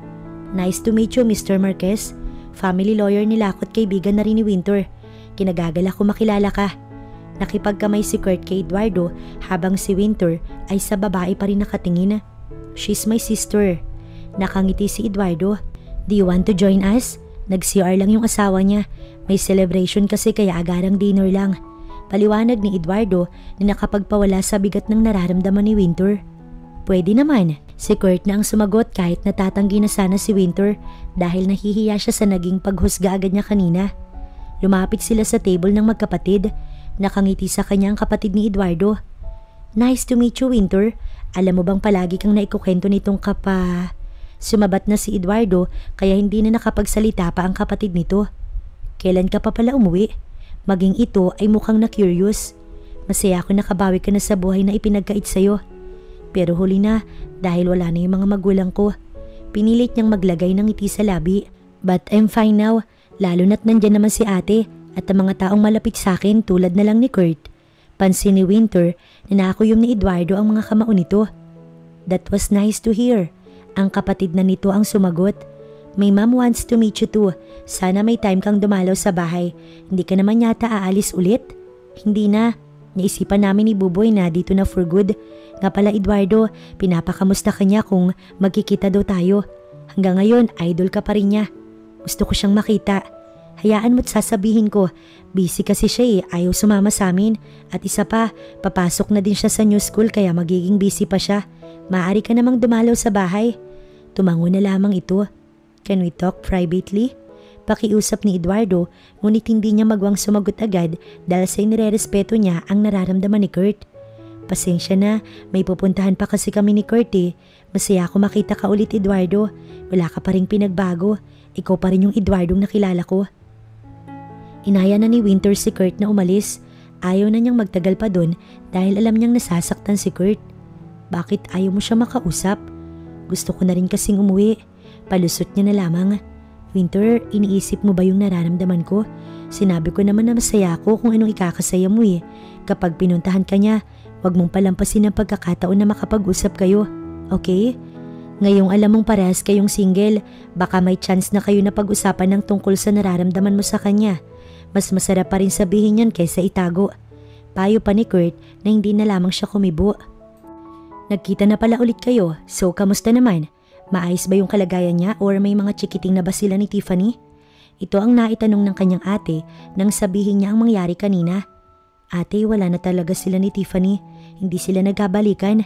Nice to meet you, Mr. Marquez. Family lawyer nila ako at kaibigan na rin ni Winter. Kinagagala ko makilala ka. Nakipagkamay si Kurt kay Eduardo habang si Winter ay sa babae pa rin nakatingin. She's my sister. Nakangiti si Eduardo. Do you want to join us? Nag-CR lang yung asawa niya. May celebration kasi kaya agarang dinner lang. Paliwanag ni Eduardo na nakapagpawala sa bigat ng nararamdaman ni Winter. Pwede naman. Si Kurt na ang sumagot kahit natatanggi na sana si Winter dahil nahihiya siya sa naging paghusga agad niya kanina. Lumapit sila sa table ng magkapatid. Nakangiti sa kanya ang kapatid ni Eduardo. Nice to meet you, Winter. Alam mo bang palagi kang naikukwento nitong Sumabat na si Eduardo kaya hindi na nakapagsalita pa ang kapatid nito. Kailan ka pa pala umuwi? Maging ito ay mukhang na-curious. Masaya ako nakabawi ka na sa buhay na ipinagkait sa'yo. Pero huli na dahil wala na yung mga magulang ko. Pinilit niyang maglagay ng ngiti sa labi. But I'm fine now, lalo na't nandyan naman si ate at ang mga taong malapit sa akin tulad na lang ni Kurt. Pansin ni Winter na nakuyom ni Eduardo ang mga kamao nito. That was nice to hear. Ang kapatid na nito ang sumagot. My mom wants to meet you too. Sana may time kang dumalaw sa bahay. Hindi ka naman yata aalis ulit? Hindi na. Naisipan namin ni Buboy na dito na for good. Nga pala Eduardo, pinapakamusta ka niya kung magkikita daw tayo. Hanggang ngayon, idol ka pa rin niya. Gusto ko siyang makita. Hayaan mo't sasabihin ko, busy kasi siya ayaw sumama sa amin. At isa pa, papasok na din siya sa new school kaya magiging busy pa siya. Maaari ka namang dumalaw sa bahay. Tumango na lamang ito. Can we talk privately? pakiusap ni Eduardo, ngunit hindi niya magwang sumagot agad dahil sa inirerespeto niya ang nararamdaman ni Kurt. Pasensya na, may pupuntahan pa kasi kami ni Kurt eh. Masaya ako makita ka ulit, Eduardo. Wala ka pa ring pinagbago. Ikaw pa rin yung Eduardong nakilala ko. Inaya na ni Winter si Kurt na umalis. Ayaw na niyang magtagal pa dun dahil alam niyang nasasaktan si Kurt. Bakit ayaw mo siya makausap? Gusto ko na rin kasing umuwi. Palusot niya na lamang. Winter, iniisip mo ba yung nararamdaman ko? Sinabi ko naman na masaya ako kung anong ikakasaya mo eh. Kapag pinuntahan ka niya, huwag mong palampasin ang pagkakataon na makapag-usap kayo. Okay? Ngayong alam mong parehas kayong single, baka may chance na kayo na pag-usapan ng tungkol sa nararamdaman mo sa kanya. Mas masarap pa rin sabihin yan kaysa itago. Payo pa ni Kurt na hindi na lamang siya kumibo. Nagkita na pala ulit kayo, so kamusta naman? Maayos ba yung kalagayan niya or may mga chikiting na ba sila ni Tiffany? Ito ang naitanong ng kanyang ate nang sabihin niya ang mangyari kanina. Ate, wala na talaga sila ni Tiffany. Hindi sila nagkabalikan.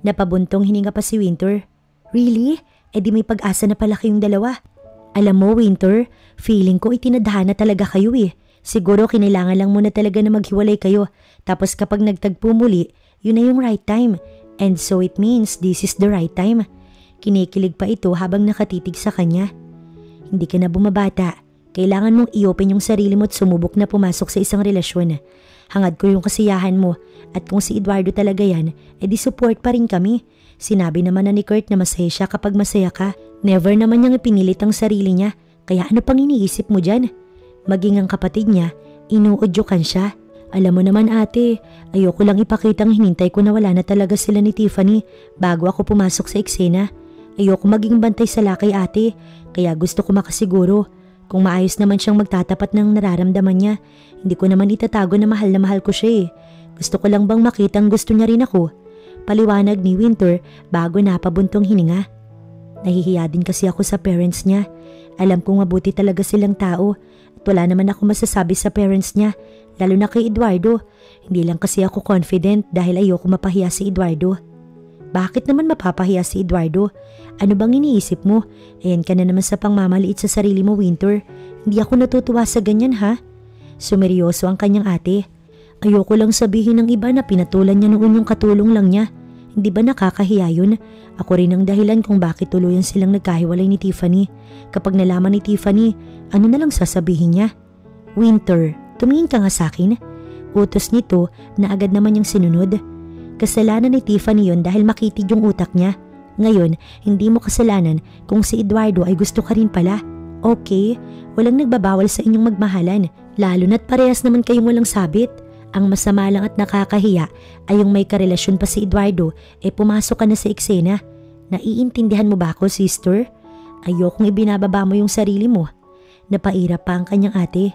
Napabuntong hininga pa si Winter. Really? E di may pag-asa na pala kayong dalawa. Alam mo, Winter, feeling ko itinadhana talaga kayo eh. Siguro kinailangan lang muna talaga na maghiwalay kayo. Tapos kapag nagtagpo muli, yun na yung right time. And so it means this is the right time. Kinikilig pa ito habang nakatitig sa kanya. Hindi ka na bumabata. Kailangan mong i-open yung sarili mo at sumubok na pumasok sa isang relasyon. Hangad ko yung kasiyahan mo at kung si Eduardo talaga yan, edi support pa rin kami. Sinabi naman na ni Kurt na masaya siya kapag masaya ka. Never naman niyang ipinilit ang sarili niya. Kaya ano pang iniisip mo dyan? Maging ang kapatid niya, inuudyokan siya. Alam mo naman ate, ayoko lang ipakitang hinintay ko na wala na talaga sila ni Tiffany bago ako pumasok sa eksena. Ayoko maging bantay sa lakay ate, kaya gusto ko makasiguro. Kung maayos naman siyang magtatapat ng nararamdaman niya, hindi ko naman itatago na mahal ko siya eh. Gusto ko lang bang makitang gusto niya rin ako? Paliwanag ni Winter bago napabuntong hininga. Nahihiya din kasi ako sa parents niya. Alam ko mabuti talaga silang tao at wala naman ako masasabi sa parents niya, lalo na kay Eduardo. Hindi lang kasi ako confident dahil ayoko mapahiya si Eduardo. Bakit naman mapapahiya si Eduardo? Ano bang iniisip mo? Ayan ka na naman sa pangmamaliit sa sarili mo, Winter. Hindi ako natutuwa sa ganyan ha? Sumeryoso ang kanyang ate. Ayoko lang sabihin ng iba na pinatulan niya noon yung katulong lang niya. Hindi ba nakakahiya yun? Ako rin ang dahilan kung bakit tuluyan silang nagkahiwalay ni Tiffany. Kapag nalaman ni Tiffany, ano na lang sasabihin niya? Winter, tumingin ka nga sa akin. Utos nito na agad naman niyang sinunod. Kasalanan ni Tiffany yon dahil makitid yung utak niya. Ngayon, hindi mo kasalanan kung si Eduardo ay gusto ka rin pala. Okay, walang nagbabawal sa inyong magmahalan, lalo na't parehas naman kayong walang sabit. Ang masama lang at nakakahiya ay yung may karelasyon pa si Eduardo pumasok ka na sa eksena. Naiintindihan mo ba ako, sister? Ayokong ibinababa mo yung sarili mo. Napairap pa ang kanyang ate.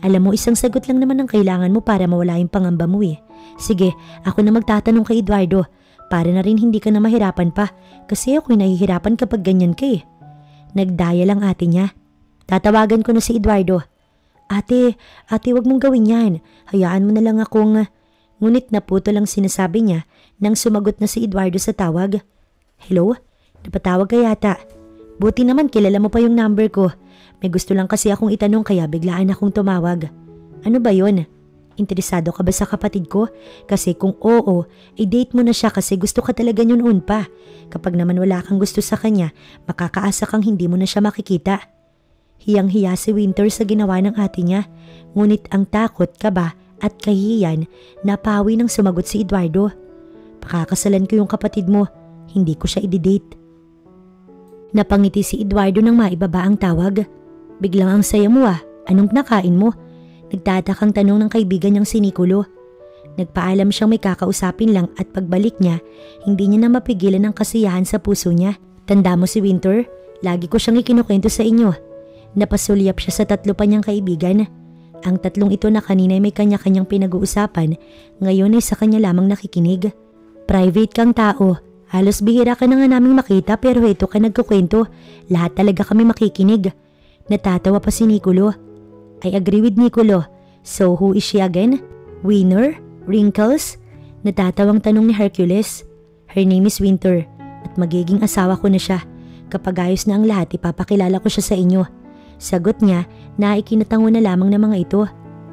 Alam mo, isang sagot lang naman ang kailangan mo para mawala yung pangamba mo eh. Sige, ako na magtatanong kay Eduardo. Para na rin hindi ka na mahirapan pa kasi ako'y nahihirapan kapag ganyan ka eh. Nagdaya lang ate niya. Tatawagan ko na si Eduardo. Ate, wag mong gawin yan. Hayaan mo na lang akong... Ngunit naputo lang sinasabi niya nang sumagot na si Eduardo sa tawag. Hello? Napatawag ka yata. Buti naman kilala mo pa yung number ko. May gusto lang kasi akong itanong kaya biglaan akong tumawag. Ano ba yon? Interesado ka ba sa kapatid ko? Kasi kung oo, i-date mo na siya kasi gusto ka talaga niyo noon pa. Kapag naman wala kang gusto sa kanya, makakaasa kang hindi mo na siya makikita. Hiyang-hiya si Winter sa ginawa ng ate niya. Ngunit ang takot, kaba at kahihiyan napawi nang sumagot si Eduardo. Pakakasalan ko yung kapatid mo, hindi ko siya i-date. Napangiti si Eduardo nang maibaba ang tawag. Biglang ang saya mo ah, anong nakain mo? Nagtatakang tanong ng kaibigan niyang si Nicolo. Nagpaalam siyang may kakausapin lang at pagbalik niya, hindi niya na mapigilan ang kasiyahan sa puso niya. Tanda mo si Winter, lagi ko siyang ikinukwento sa inyo. Napasulyap siya sa tatlo pa niyang kaibigan. Ang tatlong ito na kanina ay may kanya-kanyang pinag-uusapan, ngayon ay sa kanya lamang nakikinig. Private kang tao, halos bihira ka na nga naming makita pero ito ka nagkukwento, lahat talaga kami makikinig. Natatawa pa si Nicolo. I agree with Nicolo. So who is she again? Winner? Wrinkles? Natatawang tanong ni Hercules. Her name is Winter at magiging asawa ko na siya. Kapag ayos na ang lahat, ipapakilala ko siya sa inyo. Sagot niya na ikinatango na lamang ng mga ito.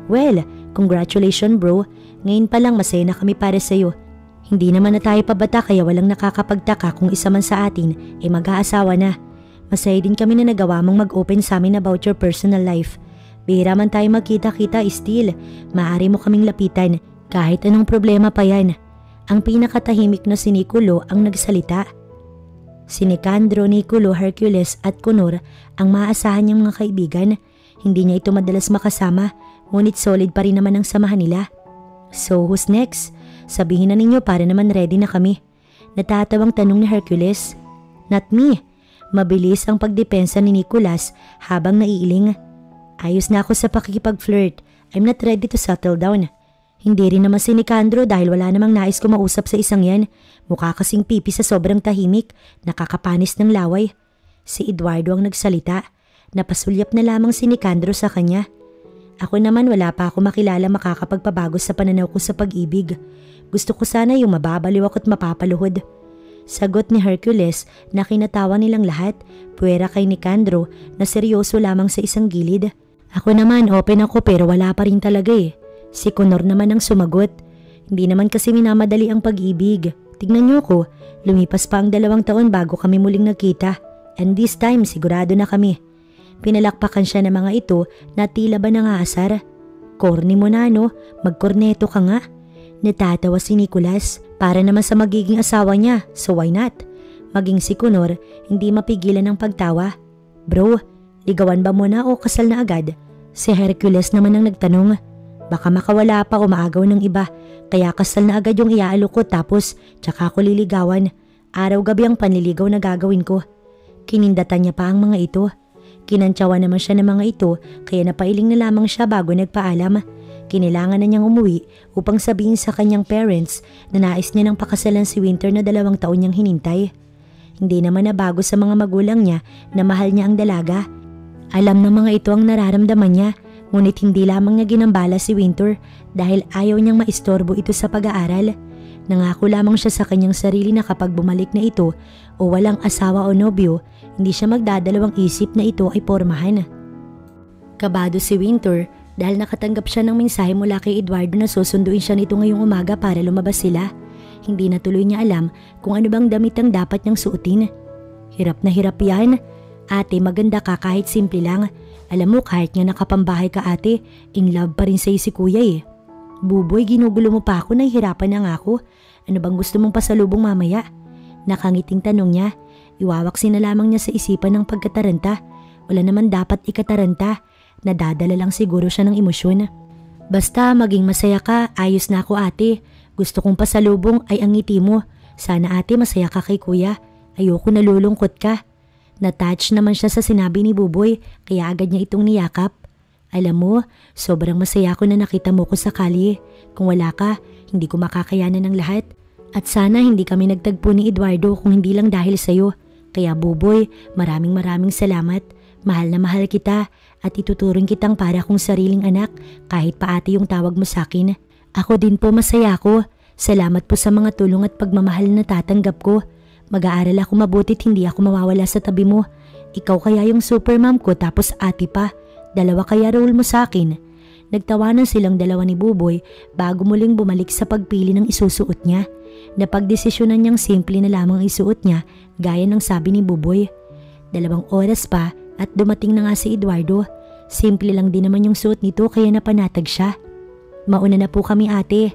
Well, congratulations bro. Ngayon pa lang masaya na kami para sa'yo. Hindi naman na tayo pabata kaya walang nakakapagtaka kung isa man sa atin ay mag-aasawa na. Masaya din kami na nagawa mong mag-open sa amin about your personal life. Bihira man tayo magkita-kita still. Maaari mo kaming lapitan kahit anong problema pa yan. Ang pinakatahimik na si Nicolo ang nagsalita. Si Nicandro, Nicolo, Hercules at Connor ang maaasahan niyang mga kaibigan. Hindi niya ito madalas makasama, ngunit solid pa rin naman ang samahan nila. So who's next? Sabihin na ninyo para naman ready na kami. Natatawang tanong ni Hercules. Not me. Mabilis ang pagdepensa ni Nicholas habang naiiling. Ayos na ako sa pakikipag-flirt. I'm not ready to settle down. Hindi rin naman si Nicandro dahil wala namang nais ko mausap sa isang yan. Mukha kasing pipi sa sobrang tahimik, nakakapanis ng laway. Si Eduardo ang nagsalita. Napasulyap na lamang si Nicandro sa kanya. Ako naman wala pa ako makilala makakapagpabago sa pananaw ko sa pag-ibig. Gusto ko sana yung mababaliw ako't mapapaluhod. Sagot ni Hercules na kinatawa nilang lahat, puwera kay Nicandro na seryoso lamang sa isang gilid. Ako naman open ako pero wala pa rin talaga eh. Si Connor naman ang sumagot. Hindi naman kasi minamadali ang pag-ibig. Tignan niyo ko, lumipas pa ang 2 taon bago kami muling nagkita. And this time sigurado na kami. Pinalakpakan siya ng mga ito na tila ba nangaasar. Corny mo na no, magkorneto ka nga. Natatawa si Nicholas para naman sa magiging asawa niya, so why not? Maging si Connor, hindi mapigilan ng pagtawa. Bro, ligawan ba mo na o kasal na agad? Si Hercules naman ang nagtanong. Baka makawala pa o maagaw ng iba, kaya kasal na agad yung iaalok ko tapos tsaka ko liligawan. Araw-gabi ang panliligaw na gagawin ko. Kinindatan niya pa ang mga ito. Kinantsawa naman siya ng mga ito kaya napailing na lamang siya bago nagpaalam. Kinailangan na niyang umuwi upang sabihin sa kanyang parents na nais niya ng pakasalan si Winter na 2 taon niyang hinintay. Hindi naman nabago sa mga magulang niya na mahal niya ang dalaga. Alam ng mga ito ang nararamdaman niya, ngunit hindi lamang niya ginambala si Winter dahil ayaw niyang maistorbo ito sa pag-aaral. Nangako lamang siya sa kanyang sarili na kapag bumalik na ito o walang asawa o nobyo, hindi siya magdadalawang isip na ito ay pormahan. Kabado si Winter dahil nakatanggap siya ng mensahe mula kay Eduardo na susunduin siya nito ngayong umaga para lumabas sila. Hindi na tuloy niya alam kung ano bang damit ang dapat niyang suotin. Hirap na hirap yan. Ate, maganda ka kahit simple lang. Alam mo kahit nga nakapambahay ka ate, in love pa rin sa'yo si kuya eh. Buboy, ginugulo mo pa ako, nahihirapan na nga ako. Ano bang gusto mong pasalubong mamaya? Nakangiting tanong niya. Iwawaksin na lamang niya sa isipan ng pagkataranta. Wala naman dapat ikataranta. Nadadala lang siguro siya ng emosyon. Basta maging masaya ka, ayos na ako ate. Gusto kong pasalubong ay ang ngiti mo. Sana ate masaya ka kay kuya. Ayoko nalulungkot ka. Natouch naman siya sa sinabi ni Buboy kaya agad niya itong niyakap. Alam mo, sobrang masaya ako na nakita mo ko sa kalye. Kung wala ka, hindi ko makakayanan ng lahat. At sana hindi kami nagtagpo ni Eduardo kung hindi lang dahil sa'yo. Kaya Buboy, maraming salamat. Mahal na mahal kita at ituturing kitang para kong sariling anak kahit pa ate yung tawag mo sa akin. Ako din po masaya ko. Salamat po sa mga tulong at pagmamahal na tatanggap ko. Mag-aaral ako mabuti't hindi ako mawawala sa tabi mo. Ikaw kaya yung super mom ko tapos ate pa. 2 kaya role mo sa akin. Nagtawanan silang 2 ni Buboy bago muling bumalik sa pagpili ng isusuot niya. Napagdesisyonan niyang simple na lamang isuot niya gaya ng sabi ni Buboy. 2 oras pa at dumating na nga si Eduardo. Simple lang din naman yung suot nito kaya napanatag siya. Mauna na po kami ate.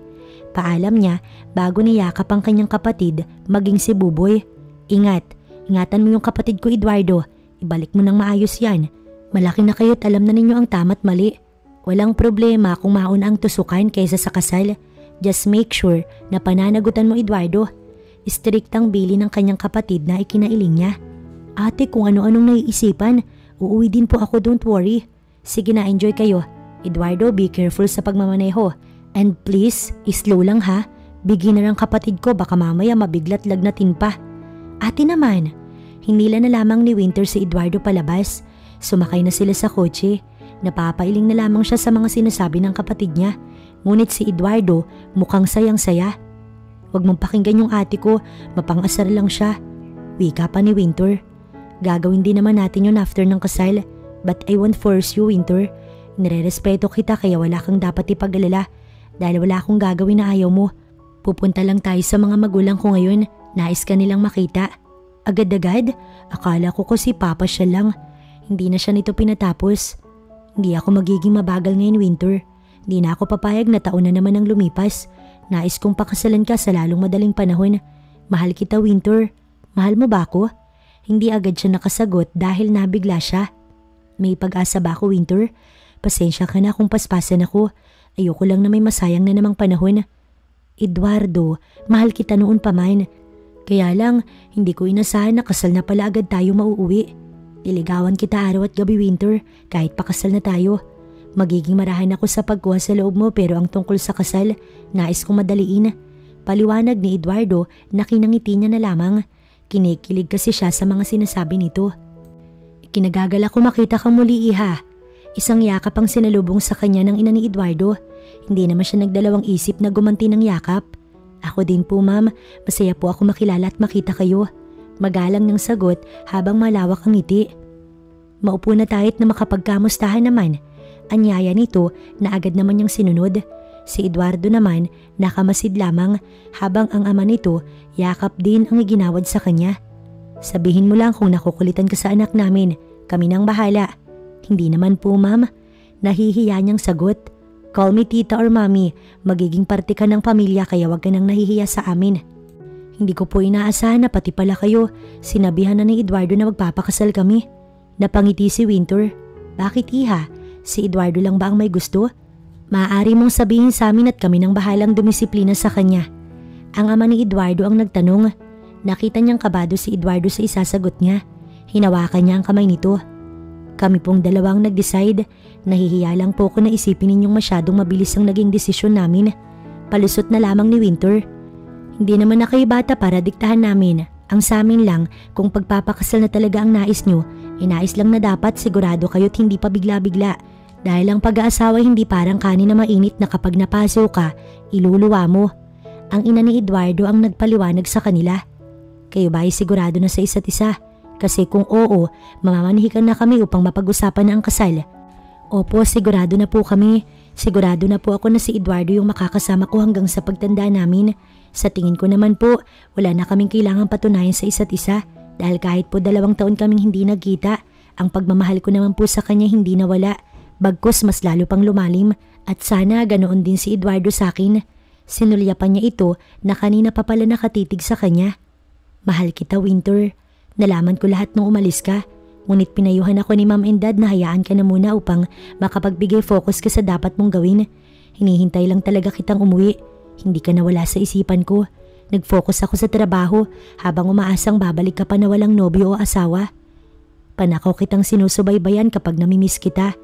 Paalam niya bago niyakap ang kanyang kapatid maging si Buboy. Ingatan mo yung kapatid ko Eduardo. Ibalik mo ng maayos yan. Malaki na kayo't alam na ninyo ang tama't mali. Walang problema kung mauna ang tusukan kaysa sa kasal. Just make sure na pananagutan mo Eduardo. Striktang bili ng kanyang kapatid na ikinailing niya. Ate kung ano-anong naiisipan, uuwi din po ako don't worry. Sige na enjoy kayo. Eduardo be careful sa pagmamaneho. And please, slow lang ha. Beginner ang kapatid ko baka mamaya mabiglat lagnatin pa. Ate naman. Hinila na lamang ni Winter si Eduardo palabas. Sumakay na sila sa kotse. Napapailing na lamang siya sa mga sinasabi ng kapatid niya. Ngunit si Eduardo mukhang sayang-saya. Huwag mong pakinggan yung ate ko, mapang-asar lang siya. Wika pa ni Winter. Gagawin din naman natin yun after ng kasal. But I won't force you, Winter. Nire-respeto kita kaya wala kang dapat ipag-alala dahil wala akong gagawin na ayaw mo. Pupunta lang tayo sa mga magulang ko ngayon. Nais ka nilang makita. Agad-agad? Akala ko kasi papa siya lang. Hindi na siya nito pinatapos. Hindi ako magiging mabagal ngayon, Winter. Hindi na ako papayag na taon na naman ang lumipas. Nais kong pakasalan ka sa lalong madaling panahon. Mahal kita, Winter. Mahal mo ba ako? Hindi agad siya nakasagot dahil nabigla siya. May pag-asa ba ako, Winter? Pasensya ka na kung paspasan ako. Ayoko lang na may masayang na namang panahon. Eduardo, mahal kita noon pa man. Kaya lang, hindi ko inasahan na kasal na pala agad tayo mauuwi. Niligawan kita araw at gabi, Winter, kahit pakasal na tayo. Magiging marahan ako sa pagkuha sa loob mo pero ang tungkol sa kasal, nais kong madaliin. Paliwanag ni Eduardo na kinangiti niya na lamang. Kinikilig kasi siya sa mga sinasabi nito. Kinagagala ko makita kang muli, iha. Isang yakap ang sinalubong sa kanya ng ina ni Eduardo. Hindi naman siya nagdalawang isip na gumanti ng yakap. Ako din po, ma'am. Masaya po ako makilala at makita kayo. Magalang ng sagot habang malawak ang ngiti. Maupo na tayo't na makapagkamustahan naman. Anyaya nito na agad naman niyang sinunod. Si Eduardo naman nakamasid lamang habang ang ama nito yakap din ang iginawad sa kanya. Sabihin mo lang kung nakukulitan ka sa anak namin. Kami nang bahala. Hindi naman po, ma'am. Nahihiya niyang sagot. Call me tita or mommy. Magiging parte ka ng pamilya kaya wag ka nang nahihiya sa amin. Hindi ko po inaasahan na pati pala kayo. Sinabihan na ni Eduardo na magpapakasal kami. Napangiti si Winter. Bakit, iha? Si Eduardo lang ba ang may gusto? Maaari mong sabihin sa amin at kami nang bahalang dumisiplina sa kanya. Ang ama ni Eduardo ang nagtanong. Nakita niyang kabado si Eduardo sa isasagot niya. Hinawakan niya ang kamay nito. Kami pong dalawang nag-decide. Nahihiya lang po ko na isipin ninyong masyadong mabilis ang naging desisyon namin. Palusot na lamang ni Winter. Hindi naman na kayo bata para diktahan namin. Ang sa amin lang, kung pagpapakasal na talaga ang nais nyo, inais lang na dapat sigurado kayo't hindi pa bigla-bigla. Dahil ang pag-aasawa hindi parang kanin na mainit na kapag napaso ka, iluluwa mo. Ang ina ni Eduardo ang nagpaliwanag sa kanila. Kayo ba ay sigurado na sa isa't isa? Kasi kung oo, mamamanihikan na kami upang mapag-usapan na ang kasal. Opo, sigurado na po kami. Sigurado na po ako na si Eduardo yung makakasama ko hanggang sa pagtanda namin. Sa tingin ko naman po, wala na kaming kailangang patunayan sa isa't isa. Dahil kahit po 2 taon kaming hindi nagkita, ang pagmamahal ko naman po sa kanya hindi nawala. Bagkus mas lalo pang lumalim at sana ganoon din si Eduardo sa akin. Sinulyapan niya ito na kanina pa pala nakatitig sa kanya. Mahal kita, Winter. Nalaman ko lahat nung umalis ka. Ngunit pinayuhan ako ni Mom and Dad na hayaan ka na muna upang makapagbigay focus ka sa dapat mong gawin. Hinihintay lang talaga kitang umuwi. Hindi ka nawala sa isipan ko. Nag-focus ako sa trabaho habang umaasang babalik ka pa na walang nobyo o asawa. Panakaw kitang sinusubaybayan kapag namimiss kita.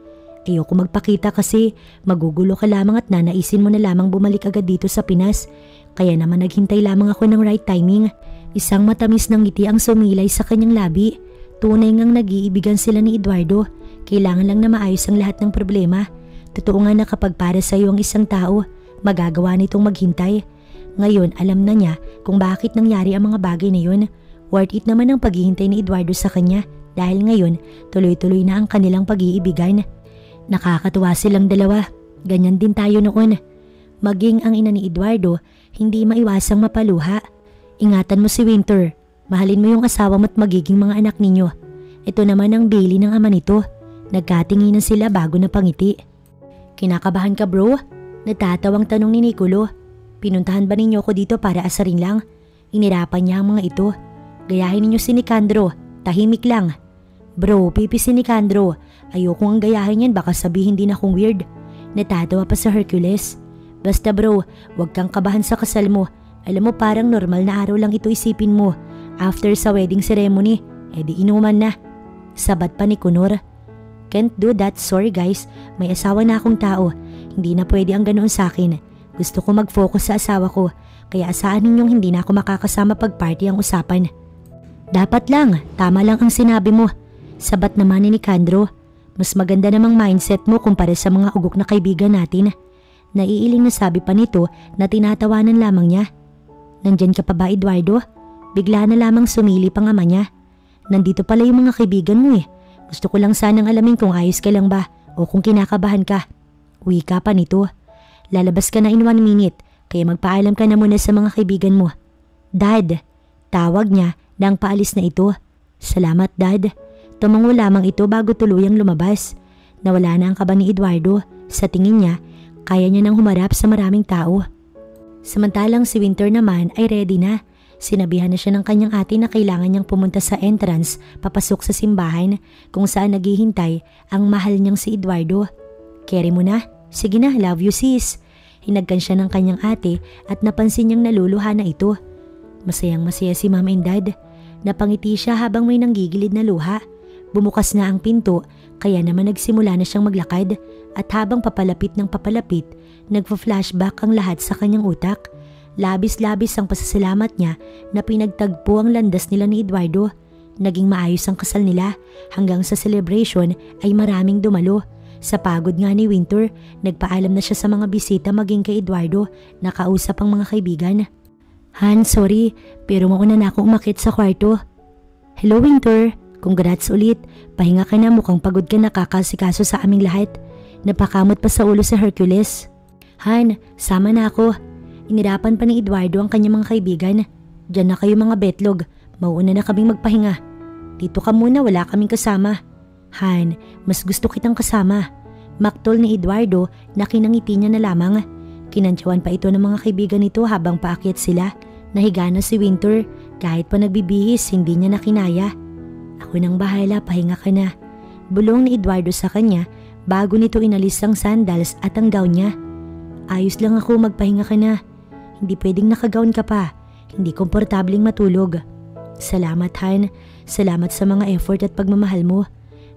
Ayoko magpakita kasi magugulo ka lamang at nanaisin mo na lamang bumalik agad dito sa Pinas. Kaya naman naghintay lamang ako ng right timing. Isang matamis ng ngiti ang sumilay sa kanyang labi. Tunay ngang nag-iibigan sila ni Eduardo. Kailangan lang na maayos ang lahat ng problema. Totoo nga na kapag para sa iyo ang isang tao, magagawa nitong maghintay. Ngayon alam na niya kung bakit nangyari ang mga bagay na yun. Worth it naman ang paghihintay ni Eduardo sa kanya dahil ngayon tuloy-tuloy na ang kanilang pag-iibigan. Nakakatuwa silang dalawa. Ganyan din tayo noon. Maging ang ina ni Eduardo, hindi maiwasang mapaluha. Ingatan mo si Winter. Mahalin mo yung asawa mo at magiging mga anak ninyo. Ito naman ang bili ng ama nito. Nagkatinginan sila bago na pangiti. Kinakabahan ka, bro? Natatawang tanong ni Nicolo. Pinuntahan ba ninyo ko dito para asarin lang? Inirapan niya ang mga ito. Gayahin ninyo si Nicandro. Tahimik lang. Bro, pipi si Nicandro. Ayoko ang gayahin yan, baka sabihin din akong weird. Natatawa pa sa Hercules. Basta bro, wag kang kabahan sa kasal mo. Alam mo parang normal na araw lang ito isipin mo. After sa wedding ceremony, edi inuman na. Sabat pa ni Connor. Can't do that, sorry guys. May asawa na akong tao. Hindi na pwede ang ganoon sa akin. Gusto ko mag-focus sa asawa ko. Kaya asahan ninyong hindi na ako makakasama pag party ang usapan. Dapat lang, tama lang ang sinabi mo. Sabat naman ni Nicandro. Mas maganda namang mindset mo kumpara sa mga ugok na kaibigan natin. Naiiling na sabi pa nito na tinatawanan lamang niya. Nandyan ka pa ba, Eduardo? Bigla na lamang sumilip ang ama niya. Nandito pala yung mga kaibigan mo eh. Gusto ko lang sanang alamin kung ayos ka lang ba o kung kinakabahan ka. Uwi ka pa nito. Lalabas ka na in 1 minute kaya magpaalam ka na muna sa mga kaibigan mo. Dad, tawag niya nang paalis na ito. Salamat Dad. Tumango lamang ito bago tuluyang lumabas. Nawala na ang kaba ni Eduardo. Sa tingin niya, kaya niya nang humarap sa maraming tao. Samantalang si Winter naman ay ready na. Sinabihan na siya ng kanyang ate na kailangan niyang pumunta sa entrance papasok sa simbahan kung saan naghihintay ang mahal niyang si Eduardo. Carry mo na. Sige na, love you sis. Hinagkan siya ng kanyang ate at napansin niyang naluluha na ito. Masayang masaya si Mom and Dad. Napangiti siya habang may nanggigilid na luha. Bumukas na ang pinto kaya naman nagsimula na siyang maglakad at habang papalapit ng papalapit, nagpa-flashback ang lahat sa kanyang utak. Labis-labis ang pasasalamat niya na pinagtagpo ang landas nila ni Eduardo. Naging maayos ang kasal nila hanggang sa celebration ay maraming dumalo. Sa pagod nga ni Winter, nagpaalam na siya sa mga bisita maging kay Eduardo, nakausap ang mga kaibigan. Han, sorry, pero mauna na akong umakyat sa kwarto. Hello Winter, congrats ulit. Pahinga ka na, mukhang pagod ka nakakasikaso sa aming lahat. Napakamot pa sa ulo sa Hercules. Han, sama na ako. Inirapan pa ni Eduardo ang kanyang mga kaibigan. Diyan na kayo mga betlog, mauuna na kaming magpahinga. Dito ka muna, wala kaming kasama. Han, mas gusto kitang kasama. Maktol ni Eduardo na kinangiti niya na lamang. Kinantyawan pa ito ng mga kaibigan nito habang paakyat sila. Nahiga na si Winter, kahit pa nagbibihis hindi niya na kinaya. Ako nang bahala, pahinga ka na. Bulong ni Eduardo sa kanya bago nito inalis ang sandals at ang gown niya. Ayos lang ako, magpahinga ka na. Hindi pwedeng nakagown ka pa. Hindi komportabling matulog. Salamat Han. Salamat sa mga effort at pagmamahal mo.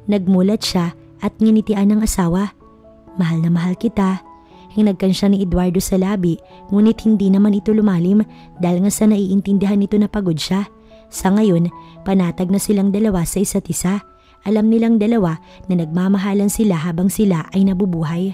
Nagmulat siya at nginitian ng asawa. Mahal na mahal kita. Hinagkan siya ni Eduardo sa labi ngunit hindi naman ito lumalim dahil nga sa naiintindihan nito na pagod siya. Sa ngayon, panatag na silang dalawa sa isa't isa. Alam nilang dalawa na nagmamahalan sila habang sila ay nabubuhay.